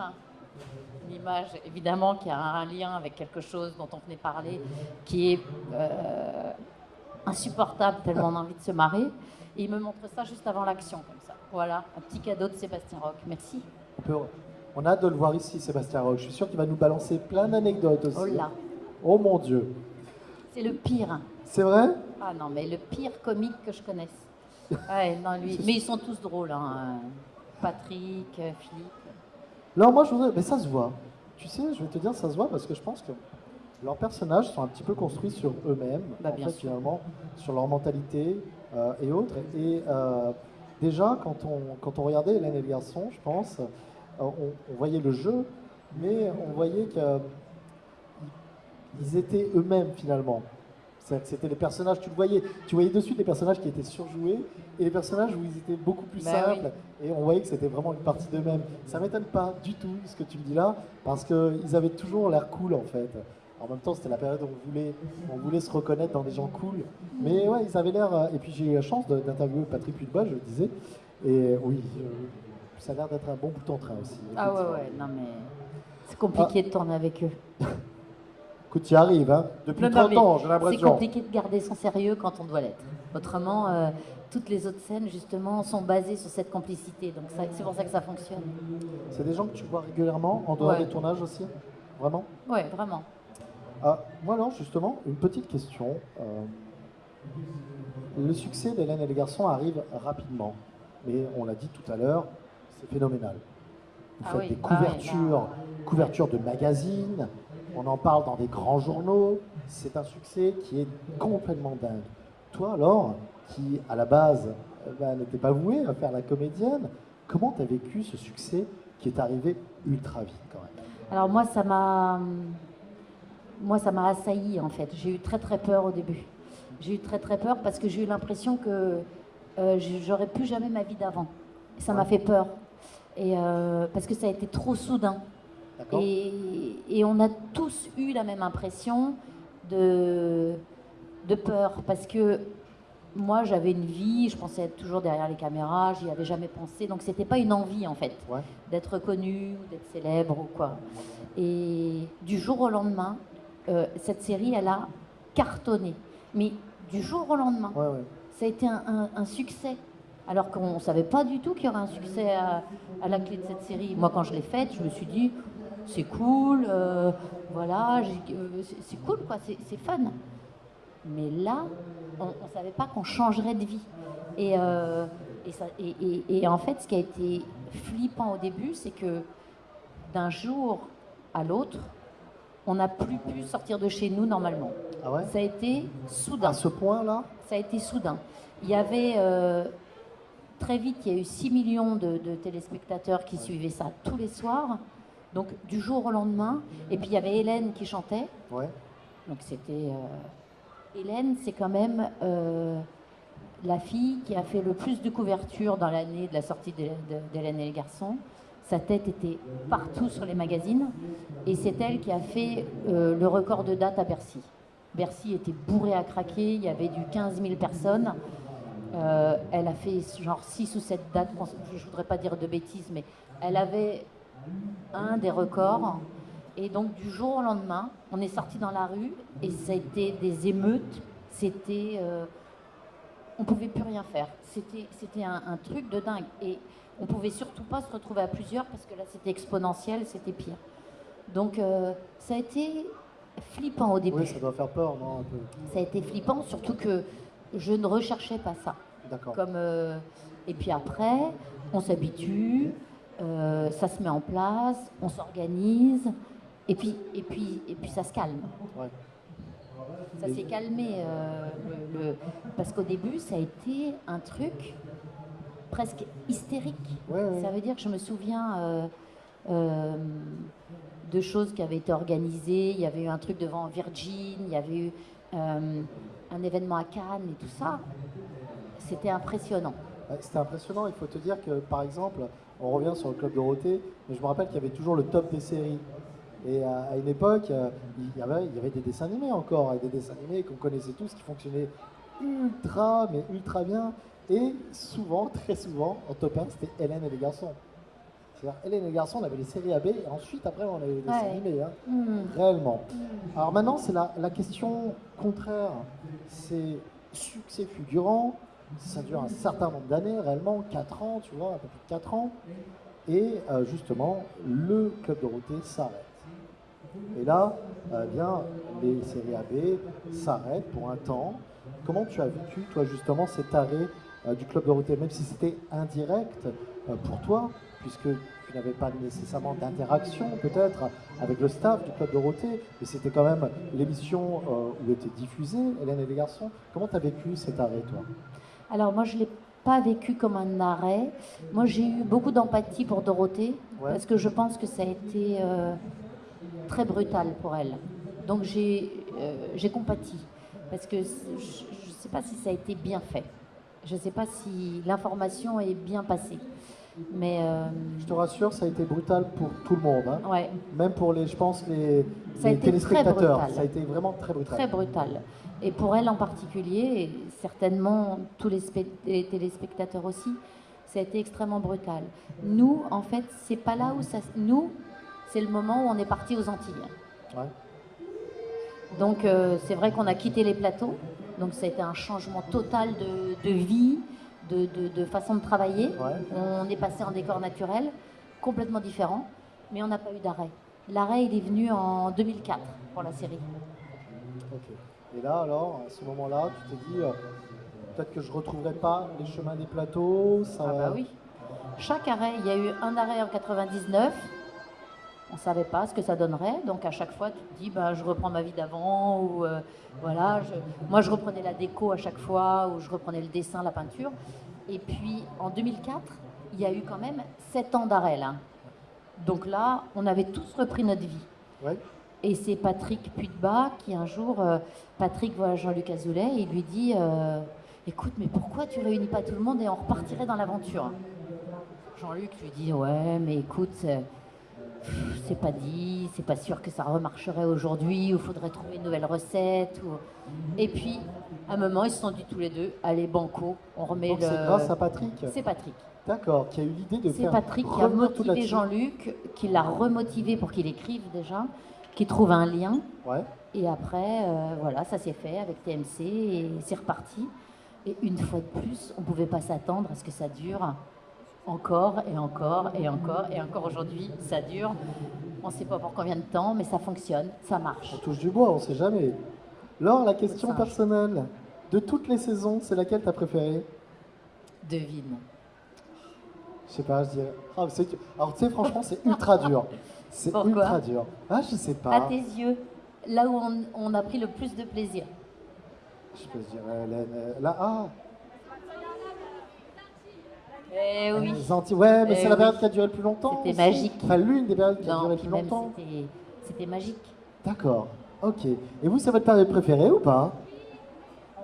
Une image, évidemment, qui a un lien avec quelque chose dont on venait parler, qui est insupportable tellement on a envie de se marrer. Et il me montre ça juste avant l'action, comme ça. Voilà, un petit cadeau de Sébastien Roch. Merci. On a hâte de le voir ici, Sébastien Roch. Je suis sûr qu'il va nous balancer plein d'anecdotes aussi. Oh là, Oh mon Dieu. c'est le pire. C'est vrai? Ah non, mais le pire comique que je connaisse. Ouais, non, lui. Mais ils sont tous drôles, hein. Patrick, Philippe. Non, moi je voudrais. Mais ça se voit. Tu sais, je vais te dire, ça se voit parce que je pense que leurs personnages sont un petit peu construits sur eux-mêmes, Bah, en bien fait, sûr. finalement, sur leur mentalité et autres. Et déjà, quand on regardait Hélène et le garçon, je pense, on voyait le jeu, mais on voyait qu'ils étaient eux-mêmes finalement. C'est-à-dire que c'était les personnages, tu voyais de suite les personnages qui étaient surjoués et les personnages où ils étaient beaucoup plus Bah simples et on voyait que c'était vraiment une partie d'eux-mêmes. Ça m'étonne pas du tout ce que tu me dis là parce qu'ils avaient toujours l'air cool en fait. En même temps, c'était la période où on voulait se reconnaître dans des gens cool. Mais ouais, ils avaient l'air. Et puis j'ai eu la chance d'interviewer Patrick Puitba, je le disais. Et oui, ça a l'air d'être un bon bout en train aussi. Ah ouais, non mais c'est compliqué de tourner avec eux. Écoute, tu y arrives, hein. Depuis Non, 30 mais ans, j'ai c'est l'impression. compliqué de garder son sérieux quand on doit l'être. Autrement, toutes les autres scènes, justement, sont basées sur cette complicité. Donc c'est pour ça que ça fonctionne. C'est des gens que tu vois régulièrement en dehors Ouais. des tournages aussi? Vraiment? Ouais, vraiment. Moi, alors, justement, une petite question. Le succès d'Hélène et les garçons arrive rapidement. Mais on l'a dit tout à l'heure, c'est phénoménal. Vous Ah faites oui, des ah ouais, couvertures de magazines, on en parle dans des grands journaux. C'est un succès qui est complètement dingue. Toi, alors, qui à la base n'était pas vouée à faire la comédienne, comment tu as vécu ce succès qui est arrivé ultra vite quand même? Alors moi, ça m'a assailli en fait. J'ai eu très très peur au début. J'ai eu très très peur parce que j'ai eu l'impression que j'aurais plus jamais ma vie d'avant. Et ça m'a fait peur. Et parce que ça a été trop soudain. D'accord. Et on a tous eu la même impression de peur. Parce que moi, j'avais une vie, je pensais être toujours derrière les caméras, j'y avais jamais pensé. Donc, c'était pas une envie, en fait, Ouais. d'être connue ou d'être célèbre ou quoi. Et du jour au lendemain, cette série, elle a cartonné. Mais du jour au lendemain, Ouais, ouais. ça a été un succès. Alors qu'on ne savait pas du tout qu'il y aurait un succès à la clé de cette série. Moi, quand je l'ai faite, je me suis dit, c'est cool, voilà, c'est cool, quoi, c'est fun. Mais là, on ne savait pas qu'on changerait de vie. Et en fait, ce qui a été flippant au début, c'est que d'un jour à l'autre, on n'a plus pu sortir de chez nous normalement. Ah ouais? Ça a été soudain. À ce point-là? Ça a été soudain. Il y avait très vite, il y a eu 6 millions de téléspectateurs qui suivaient ça tous les soirs. Donc du jour au lendemain. Et puis il y avait Hélène qui chantait. Ouais. Donc c'était... Hélène, c'est quand même la fille qui a fait le plus de couverture dans l'année de la sortie d'Hélène et les garçons. Sa tête était partout sur les magazines. Et c'est elle qui a fait le record de date à Bercy. Bercy était bourré à craquer, il y avait du 15 000 personnes. Elle a fait genre 6 ou 7 dates, je ne voudrais pas dire de bêtises, mais elle avait un des records. Et donc du jour au lendemain, on est sorti dans la rue et ça a été des émeutes. C'était, on pouvait plus rien faire. C'était un truc de dingue. Et on pouvait surtout pas se retrouver à plusieurs parce que là c'était exponentiel, c'était pire. Donc ça a été flippant au début. Oui, ça doit faire peur, non, un peu. Ça a été flippant, surtout que je ne recherchais pas ça. D'accord. Et puis après, on s'habitue, ça se met en place, on s'organise, et puis ça se calme. Ouais. Ça s'est calmé, parce qu'au début, ça a été un truc presque hystérique. Ouais, ouais. Ça veut dire que je me souviens de choses qui avaient été organisées. Il y avait eu un truc devant Virgin, il y avait eu un événement à Cannes et tout ça. C'était impressionnant. Ouais, c'était impressionnant. Il faut te dire que, par exemple, on revient sur le Club Dorothée, mais je me rappelle qu'il y avait toujours le top des séries. Et à une époque, il y avait des dessins animés encore, et des dessins animés qu'on connaissait tous, qui fonctionnaient ultra bien. Et souvent, très souvent, en top 1, c'était Hélène et les garçons. C'est-à-dire, Hélène et les garçons, on avait les séries AB, et ensuite, après, on avait les dessins animés, hein, réellement. Alors maintenant, c'est la question contraire. C'est succès fulgurant, ça dure un certain nombre d'années, réellement, 4 ans, tu vois, un peu plus de 4 ans. Et justement, le Club Dorothée s'arrête. Et là, bien, les séries AB s'arrêtent pour un temps. Comment tu as vécu, toi, justement, cet arrêt du Club Dorothée, même si c'était indirect pour toi, puisque tu n'avais pas nécessairement d'interaction, peut-être, avec le staff du Club Dorothée, mais c'était quand même l'émission où était diffusée, Hélène et les garçons. Comment tu as vécu cet arrêt, toi? Alors moi, je l'ai pas vécu comme un arrêt. Moi, j'ai eu beaucoup d'empathie pour Dorothée, parce que je pense que ça a été très brutal pour elle. Donc j'ai compati, parce que je ne sais pas si ça a été bien fait. Je ne sais pas si l'information est bien passée. Mais Je te rassure, ça a été brutal pour tout le monde, hein. ouais, Même pour les, je pense, Ça a les été très téléspectateurs. brutal. Ça a été vraiment très brutal. très brutal. Et pour elle en particulier, et certainement tous les téléspectateurs aussi, ça a été extrêmement brutal. Nous, en fait, c'est pas là où ça. Nous, c'est le moment où on est parti aux Antilles. Ouais. Donc c'est vrai qu'on a quitté les plateaux, donc ça a été un changement total de vie, de façon de travailler. Ouais. On est passé en décor naturel, complètement différent, mais on n'a pas eu d'arrêt. L'arrêt, il est venu en 2004 pour la série. Ok. Et là, alors, à ce moment-là, tu t'es dit, peut-être que je ne retrouverai pas les chemins des plateaux. Ça... Ah bah oui. Chaque arrêt, il y a eu un arrêt en 99. On ne savait pas ce que ça donnerait, donc à chaque fois tu te dis bah, je reprends ma vie d'avant ou voilà. Moi je reprenais la déco à chaque fois ou je reprenais le dessin, la peinture. Et puis en 2004, il y a eu quand même 7 ans d'arrêt là. Donc là, on avait tous repris notre vie. Ouais. Et c'est Patrick Puitbas qui un jour, Patrick voit Jean-Luc Azoulay et il lui dit écoute, mais pourquoi tu réunis pas tout le monde et on repartirait dans l'aventure? Jean-Luc lui dit ouais, mais écoute, c'est pas dit, c'est pas sûr que ça remarcherait aujourd'hui, ou faudrait trouver une nouvelle recette. Et puis, à un moment, ils se sont dit tous les deux allez, banco, on remet Donc le. c'est grâce à Patrick. C'est Patrick. D'accord, qui a eu l'idée de C'est faire. Patrick qui a revenir tout motivé là-dessus. Jean-Luc, qui l'a remotivé pour qu'il écrive déjà, qui trouve un lien. Ouais. Et après, voilà, ça s'est fait avec TMC et c'est reparti. Et une fois de plus, on ne pouvait pas s'attendre à ce que ça dure encore et encore et encore et encore aujourd'hui. Ça dure. On ne sait pas pour combien de temps, mais ça fonctionne, ça marche. On touche du bois, on ne sait jamais. Laure, la question Singe. personnelle. De toutes les saisons, c'est laquelle t'as préférée? Devine. Je sais pas, je dirais. Ah, alors tu sais, franchement, c'est ultra dur. C'est Pourquoi ultra dur. Ah, je sais À pas. tes yeux, là où on a pris le plus de plaisir. Je peux dire. Là, ah. Eh oui. Les Antilles. Ouais, mais Eh c'est la période oui. qui a duré le plus longtemps. C'était aussi. magique. Enfin, l'une des périodes qui a Non, duré le puis plus même longtemps. c'était magique. D'accord. Ok. Et vous, c'est votre période préférée ou pas?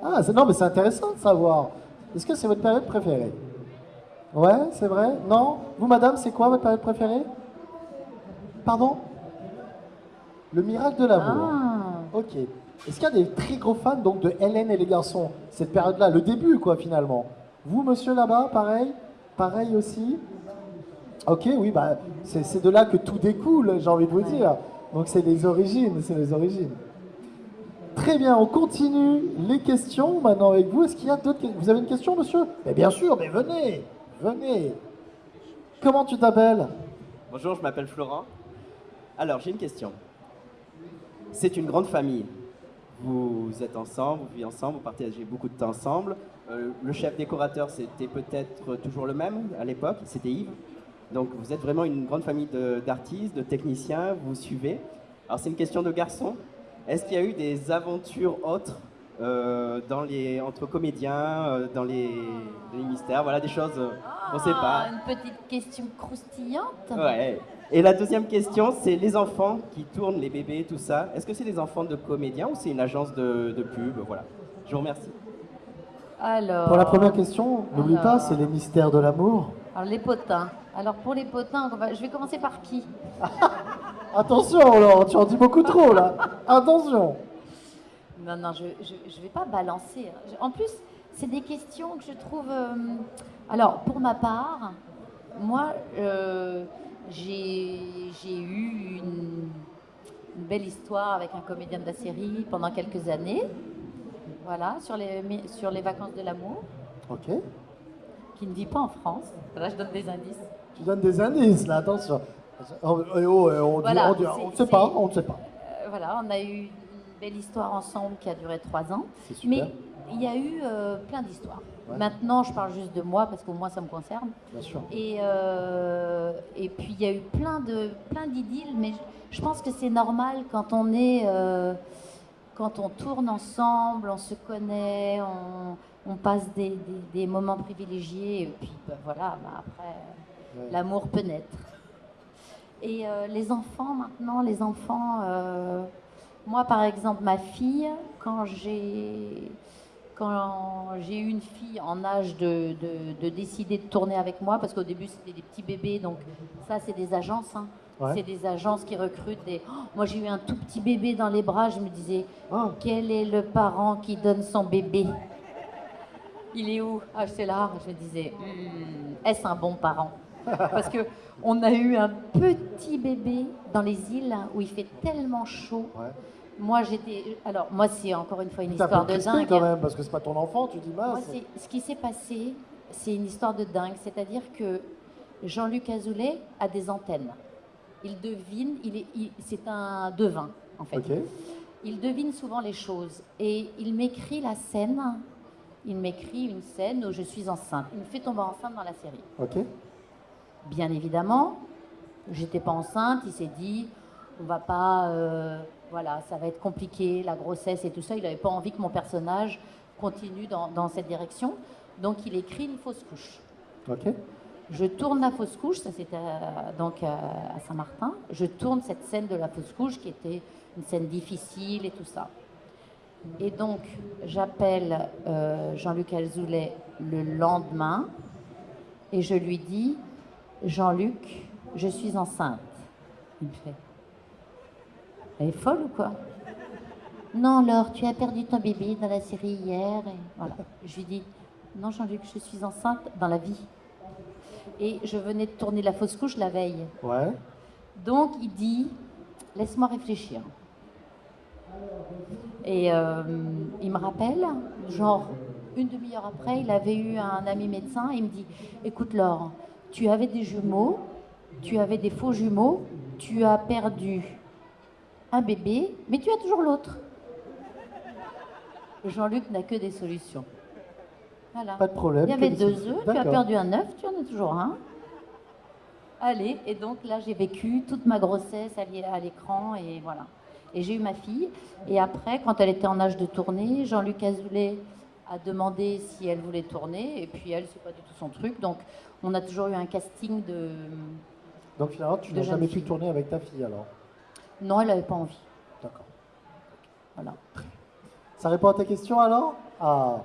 Ah, non, mais c'est intéressant de savoir. Est-ce que c'est votre période préférée? Ouais, c'est vrai? Non? Vous, madame, c'est quoi votre période préférée? Pardon? Le miracle de l'amour. Ah. Ok. Est-ce qu'il y a des très gros fans donc de Hélène et les garçons? Cette période-là, le début, quoi, finalement. Vous, monsieur, là-bas, pareil? Pareil aussi? Ok, oui, bah, c'est de là que tout découle, j'ai envie de vous dire. Donc, c'est les origines, c'est les origines. Très bien, on continue les questions maintenant avec vous. Est-ce qu'il y a d'autres questions? Vous avez une question, monsieur? Mais bien sûr, mais venez, venez. Comment tu t'appelles? Bonjour, je m'appelle Florent. Alors, j'ai une question. C'est une grande famille. Vous êtes ensemble, vous vivez ensemble, vous partagez beaucoup de temps ensemble. Le chef décorateur, c'était peut-être toujours le même à l'époque, c'était Yves. Donc, vous êtes vraiment une grande famille d'artistes, de techniciens, vous suivez. Alors, c'est une question de garçon. Est-ce qu'il y a eu des aventures autres entre comédiens, dans les mystères, voilà, des choses, on ne sait pas. Une petite question croustillante. Ouais. Et la deuxième question, c'est les enfants qui tournent, les bébés, tout ça. Est-ce que c'est des enfants de comédiens ou c'est une agence de pub? Voilà. Je vous remercie. Alors, Pour la première question, n'oublie pas, c'est les mystères de l'amour. alors, les potins. Alors pour les potins, je vais commencer par qui? Attention, Laure, tu en dis beaucoup trop, là. Attention. Non, non, je vais pas balancer. En plus, c'est des questions que je trouve... Alors, pour ma part, moi, j'ai eu une belle histoire avec un comédien de la série pendant quelques années. Voilà, sur les vacances de l'amour, Ok. qui ne vit pas en France. Là, je donne des indices. Tu donnes des indices, là, attention. On Voilà, ne sait pas, on ne sait pas. Voilà, on a eu une belle histoire ensemble qui a duré 3 ans. C'est super. Mais il y a eu plein d'histoires. Ouais. Maintenant, je parle juste de moi parce qu'au moins ça me concerne. Bien sûr. Et puis il y a eu plein d'idylles, mais je pense que c'est normal quand on est, quand on tourne ensemble, on se connaît, on passe des moments privilégiés, et puis voilà, après Ouais. l'amour peut naître. Et les enfants maintenant, moi par exemple ma fille, quand quand j'ai eu une fille en âge de décider de tourner avec moi, parce qu'au début c'était des petits bébés, donc ça c'est des agences, hein. Ouais. C'est des agences qui recrutent des... Oh, moi j'ai eu un tout petit bébé dans les bras, je me disais, Ah. quel est le parent qui donne son bébé? Il est où? Ah, c'est là. Je me disais, est-ce un bon parent? Parce que on a eu un petit bébé dans les îles où il fait tellement chaud. Ouais. Moi, j'étais. Alors, moi, c'est encore une fois une T'as histoire un peu de crispé dingue. quand même, parce que c'est pas ton enfant, tu dis Moi, mince. ce qui s'est passé, c'est une histoire de dingue. C'est-à-dire que Jean-Luc Azoulay a des antennes. Il devine, c'est un devin, en fait. Ok. Il devine souvent les choses. Et il m'écrit la scène. Il m'écrit une scène où je suis enceinte. Il me fait tomber enceinte dans la série. Ok. Bien évidemment, j'étais pas enceinte. Il s'est dit, on va pas, voilà, ça va être compliqué, la grossesse et tout ça. Il n'avait pas envie que mon personnage continue dans cette direction. Donc il écrit une fausse couche. Ok. Je tourne la fausse couche, ça c'était donc à Saint-Martin. Je tourne cette scène de la fausse couche qui était une scène difficile et tout ça. Et donc j'appelle Jean-Luc Azoulay le lendemain et je lui dis, Jean-Luc, je suis enceinte. Il me fait, elle est folle ou quoi? Non, Laure, tu as perdu ton bébé dans la série hier. Et voilà. Je lui dis, non, Jean-Luc, je suis enceinte dans la vie. Et je venais de tourner la fausse couche la veille. Ouais. Donc il dit, laisse-moi réfléchir. Et il me rappelle, genre une demi-heure après, il avait eu un ami médecin. Il me dit, écoute Laure, tu avais des jumeaux, tu avais des faux jumeaux, tu as perdu un bébé, mais tu as toujours l'autre. Jean-Luc n'a que des solutions. Voilà. Pas de problème. Il y avait que des 2 solutions. œufs, tu as D'accord. perdu un œuf, tu en as toujours un. Allez, et donc là j'ai vécu toute ma grossesse à l'écran et voilà. Et j'ai eu ma fille. Et après, quand elle était en âge de tourner, Jean-Luc Azoulay a demandé si elle voulait tourner. Et puis elle, c'est pas du tout son truc. Donc on a toujours eu un casting de... Donc finalement, tu de n'as jeune jamais pu fille. tourner avec ta fille alors. Non, elle n'avait pas envie. D'accord. Voilà. Ça répond à ta question alors? Ah.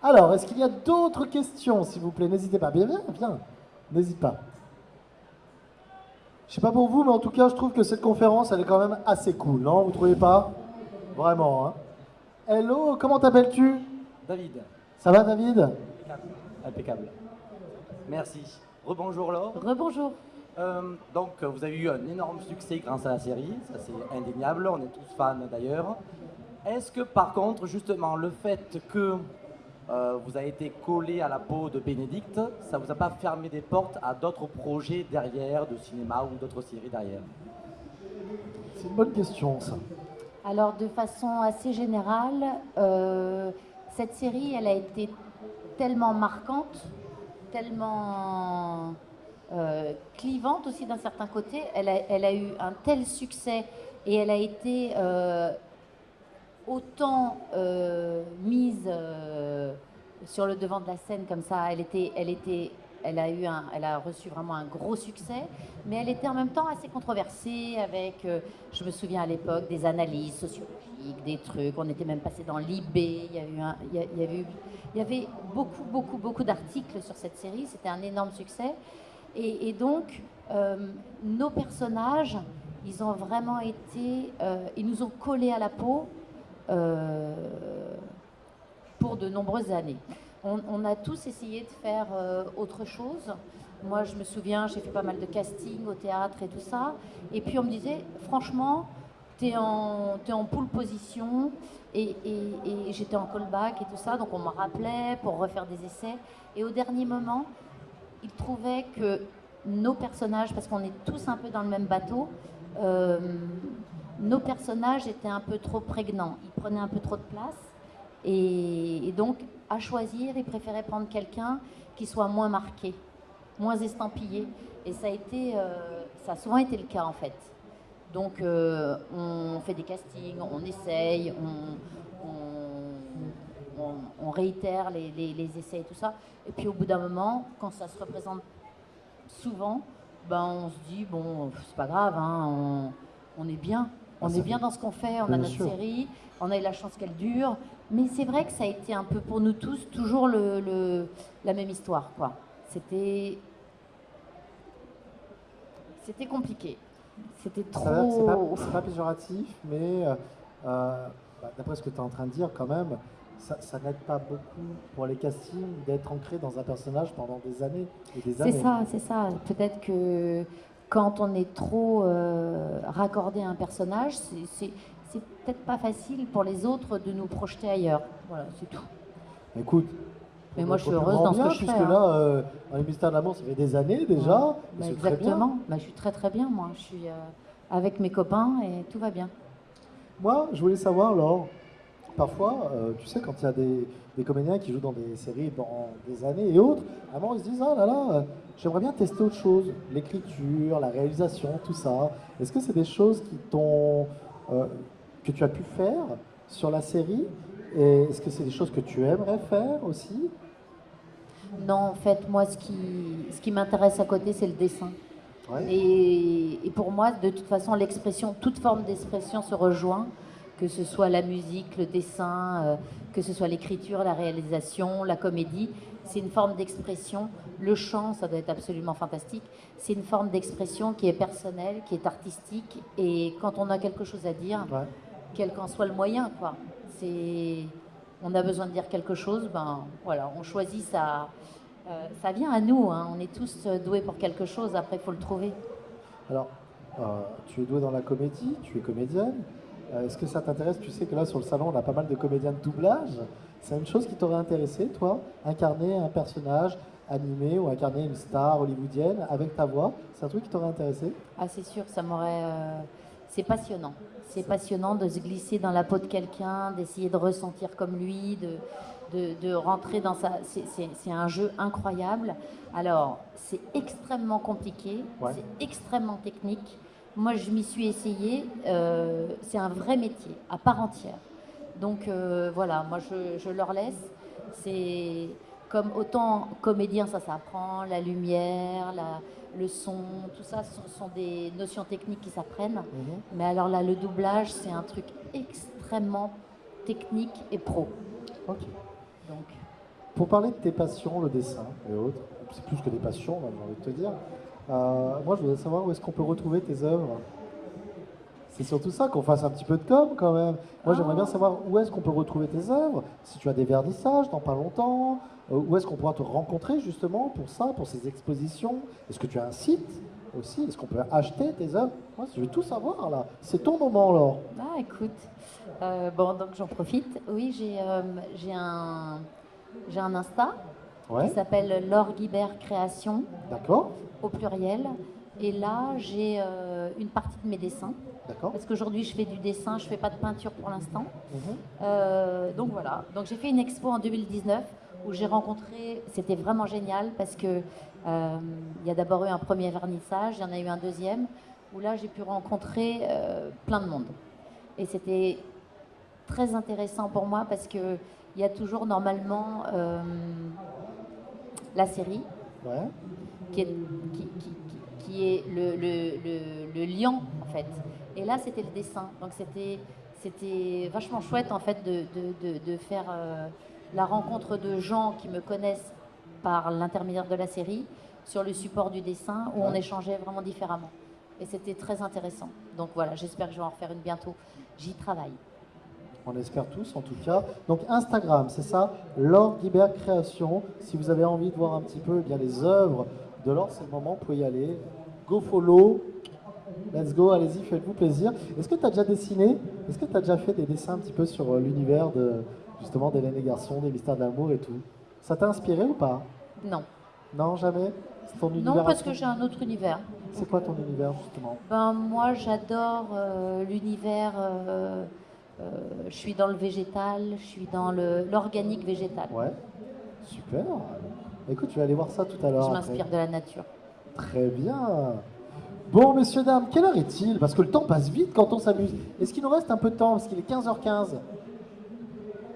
Alors, est-ce qu'il y a d'autres questions, s'il vous plaît? N'hésitez pas. Bien, viens. N'hésite pas. Je sais pas pour vous, mais en tout cas, je trouve que cette conférence, elle est quand même assez cool, non? Vous trouvez pas? Vraiment, hein? Hello, comment t'appelles-tu? David, Ça va, David? impeccable. Merci. Rebonjour Laure. Rebonjour. Donc vous avez eu un énorme succès grâce à la série, ça c'est indéniable, on est tous fans d'ailleurs. Est-ce que par contre justement le fait que vous avez été collé à la peau de Bénédicte, ça vous a pas fermé des portes à d'autres projets derrière, de cinéma ou d'autres séries derrière? C'est une bonne question, ça. Alors, de façon assez générale, cette série, elle a été tellement marquante, tellement clivante aussi d'un certain côté. Elle a eu un tel succès et elle a été autant mise sur le devant de la scène comme ça. Elle a reçu vraiment un gros succès, mais elle était en même temps assez controversée avec, je me souviens à l'époque, des analyses sociologiques, des trucs. On était même passé dans l'IB. Il y avait beaucoup d'articles sur cette série. C'était un énorme succès. Et donc, nos personnages, ils ont vraiment été, ils nous ont collés à la peau pour de nombreuses années. On a tous essayé de faire autre chose. Moi, je me souviens, j'ai fait pas mal de casting au théâtre et tout ça. Et puis, on me disait, franchement, t'es en pole position. Et j'étais en callback et tout ça. Donc, on me rappelait pour refaire des essais. Et au dernier moment, ils trouvaient que nos personnages, parce qu'on est tous un peu dans le même bateau, nos personnages étaient un peu trop prégnants. Ils prenaient un peu trop de place. Et donc, à choisir, ils préféraient prendre quelqu'un qui soit moins marqué, moins estampillé. Et ça a souvent été le cas en fait. Donc, on fait des castings, on essaye, on réitère les essais et tout ça. Et puis, au bout d'un moment, quand ça se représente souvent, ben, on se dit, bon, c'est pas grave, hein, on est bien. On ça est fait- bien dans ce qu'on fait, on a Bien notre sûr. série, on a eu la chance qu'elle dure. Mais c'est vrai que ça a été un peu pour nous tous toujours la même histoire, quoi. C'était compliqué. C'était Ça a l'air que trop. c'est pas péjoratif, mais d'après ce que tu es en train de dire, quand même, ça n'aide pas beaucoup pour les castings d'être ancré dans un personnage pendant des années et des années. C'est ça. Peut-être que quand on est trop raccordé à un personnage, c'est peut-être pas facile pour les autres de nous projeter ailleurs. Voilà, c'est tout. Écoute, Mais moi, je suis pour le heureuse plus dans grand ce que bien, je fais, puisque hein. là, dans les Mystères de l'amour, ça fait des années déjà. Bah, et c'est très bien. exactement. Bah, je suis très très bien, moi. Je suis avec mes copains et tout va bien. Moi, je voulais savoir, Laure, parfois, tu sais, quand il y a des comédiens qui jouent dans des séries pendant des années et autres, à un moment, ils se disent, ah là là, j'aimerais bien tester autre chose. L'écriture, la réalisation, tout ça. Est-ce que c'est des choses que tu as pu faire sur la série? Et est-ce que c'est des choses que tu aimerais faire aussi? Non, en fait, moi, ce qui m'intéresse à côté, c'est le dessin. Ouais. Et pour moi, de toute façon, toute forme d'expression se rejoint, que ce soit la musique, le dessin, que ce soit l'écriture, la réalisation, la comédie. C'est une forme d'expression. Le chant, ça doit être absolument fantastique. C'est une forme d'expression qui est personnelle, qui est artistique. Et quand on a quelque chose à dire, Ouais. quel qu'en soit le moyen, quoi. On a besoin de dire quelque chose, ben voilà, on choisit ça. Ça vient à nous, hein. On est tous doués pour quelque chose. Après, il faut le trouver. Alors, tu es douée dans la comédie, tu es comédienne. Est-ce que ça t'intéresse? Tu sais que là, sur le salon, on a pas mal de comédiens de doublage. C'est une chose qui t'aurait intéressé, toi? Incarner un personnage animé ou incarner une star hollywoodienne avec ta voix? C'est un truc qui t'aurait intéressé? Ah, c'est sûr, ça m'aurait. C'est passionnant. C'est passionnant de se glisser dans la peau de quelqu'un, d'essayer de ressentir comme lui, de rentrer dans sa. C'est un jeu incroyable. Alors, c'est extrêmement compliqué, Ouais. c'est extrêmement technique. Moi, je m'y suis essayée. C'est un vrai métier à part entière. Donc voilà, moi je leur laisse. C'est comme autant comédien, ça s'apprend, la lumière, le son, tout ça sont des notions techniques qui s'apprennent. Mhm. Mais alors là, le doublage, c'est un truc extrêmement technique et pro. Ok. Donc, Pour parler de tes passions, le dessin et autres, c'est plus que des passions, j'ai envie de te dire. Moi, je voudrais savoir où est-ce qu'on peut retrouver tes œuvres. C'est surtout ça, qu'on fasse un petit peu de com quand même. Moi, j'aimerais bien savoir où est-ce qu'on peut retrouver tes œuvres, si tu as des vernissages dans pas longtemps, où est-ce qu'on pourra te rencontrer justement pour ça, pour ces expositions. Est-ce que tu as un site aussi? Est-ce qu'on peut acheter tes œuvres? Moi, je veux tout savoir là. C'est ton moment, Laure. ah écoute, bon donc j'en profite. Oui, j'ai un Insta Ouais, qui s'appelle Laure Guibert Création d'accord, au pluriel. Et là, j'ai une partie de mes dessins. d'accord. Parce qu'aujourd'hui, je fais du dessin, je fais pas de peinture pour l'instant. Mhm. Donc voilà. Donc j'ai fait une expo en 2019 où j'ai rencontré. C'était vraiment génial parce que il y a d'abord eu un premier vernissage, il y en a eu un deuxième où là j'ai pu rencontrer plein de monde. Et c'était très intéressant pour moi parce que il y a toujours normalement la série Ouais, qui est le lion en fait. Et là c'était le dessin. Donc c'était vachement chouette en fait de faire la rencontre de gens qui me connaissent par l'intermédiaire de la série sur le support du dessin où on Ouais. échangeait vraiment différemment. Et c'était très intéressant. Donc voilà, j'espère que je vais en refaire une bientôt. J'y travaille. on espère tous en tout cas. Donc Instagram, c'est ça, Laure Guibert Création. Si vous avez envie de voir un petit peu eh bien, les œuvres de Laure, c'est le moment, vous pouvez y aller. Go follow, let's go, allez-y, faites-vous plaisir. Est-ce que tu as déjà dessiné? Est-ce que tu as déjà fait des dessins un petit peu sur l'univers de justement d'Hélène et Garçon, des Mystères de l'amour et tout? Ça t'a inspiré ou pas? Non. Non, jamais? C'est ton univers Non, à parce toi? que j'ai un autre univers. C'est quoi ton univers justement? Ben, moi, j'adore l'univers. Je suis dans le végétal, je suis dans l'organique végétal. Ouais, super. Écoute, je vais aller voir ça tout à l'heure. Je après. m'inspire de la nature. Très bien. Bon, messieurs, dames, quelle heure est-il? Parce que le temps passe vite quand on s'amuse. Est-ce qu'il nous reste un peu de temps? Parce qu'il est 15h15.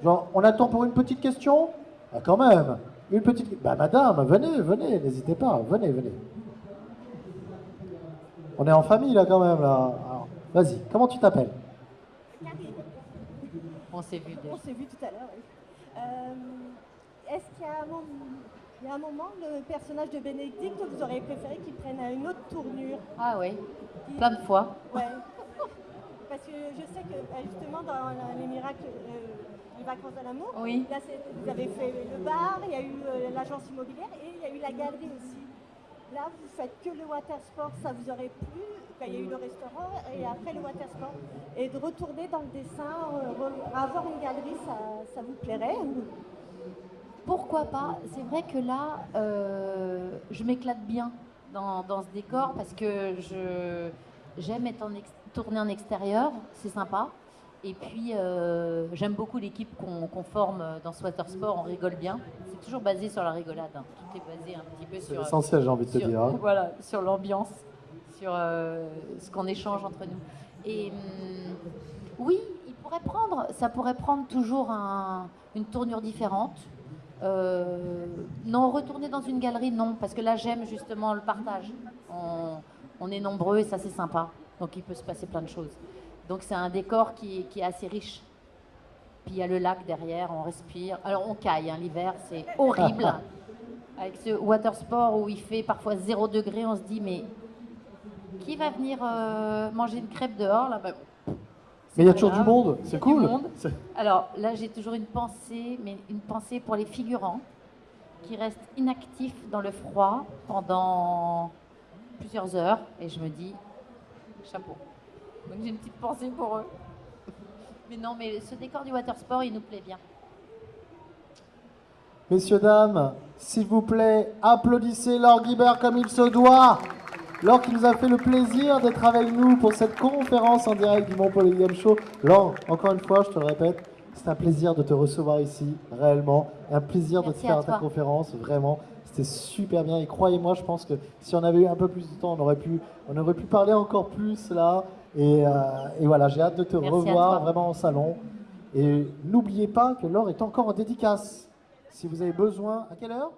Genre, on attend pour une petite question? Ah, quand même. Une petite... Bah, madame, venez, n'hésitez pas. Venez. On est en famille, là, quand même, là. Alors, Vas-y, comment tu t'appelles? On s'est vu déjà. On s'est vu tout à l'heure, oui. Est-ce qu'il y a un moment, le personnage de Bénédicte, vous auriez préféré qu'il prenne une autre tournure? Ah oui, plein de fois. Ouais. Parce que je sais que justement dans les miracles, les vacances de l'amour, Oui. là vous avez fait le bar, il y a eu l'agence immobilière et il y a eu la galerie aussi. Là, vous faites que le watersport, ça vous aurait plu? Enfin, il y a eu le restaurant et après le watersport. Et de retourner dans le dessin, avoir une galerie, ça vous plairait? Pourquoi pas? C'est vrai que là, je m'éclate bien dans ce décor parce que j'aime être tournée en extérieur, c'est sympa. Et puis, j'aime beaucoup l'équipe qu'on forme dans ce watersport, on rigole bien. C'est toujours basé sur la rigolade, hein. Tout est basé un petit peu C'est sur... essentiel, j'ai envie de te dire. Hein. Voilà, sur l'ambiance, sur ce qu'on échange entre nous. Et oui, ça pourrait prendre toujours une tournure différente. Non, retourner dans une galerie, non, parce que là j'aime justement le partage. On est nombreux et ça c'est sympa, donc il peut se passer plein de choses. Donc c'est un décor qui est assez riche. Puis il y a le lac derrière, on respire. Alors on caille, hein, l'hiver c'est horrible. Avec ce watersport où il fait parfois 0 degré, on se dit mais qui va venir manger une crêpe dehors là? Mais il y a toujours du monde, c'est cool. Alors là, j'ai toujours une pensée pour les figurants qui restent inactifs dans le froid pendant plusieurs heures. Et je me dis, chapeau. Donc j'ai une petite pensée pour eux. Mais non, mais ce décor du watersport, il nous plaît bien. Messieurs, dames, s'il vous plaît, applaudissez Laure Guibert comme il se doit. Laure qui nous a fait le plaisir d'être avec nous pour cette conférence en direct du Montpellier Game Show. Laure, encore une fois, je te le répète, c'est un plaisir de te recevoir ici, réellement. Un plaisir de te faire ta conférence, vraiment. C'était super bien et croyez-moi, je pense que si on avait eu un peu plus de temps, on aurait pu parler encore plus là. Et voilà, j'ai hâte de te revoir vraiment en salon. Et n'oubliez pas que Laure est encore en dédicace. Si vous avez besoin, à quelle heure ?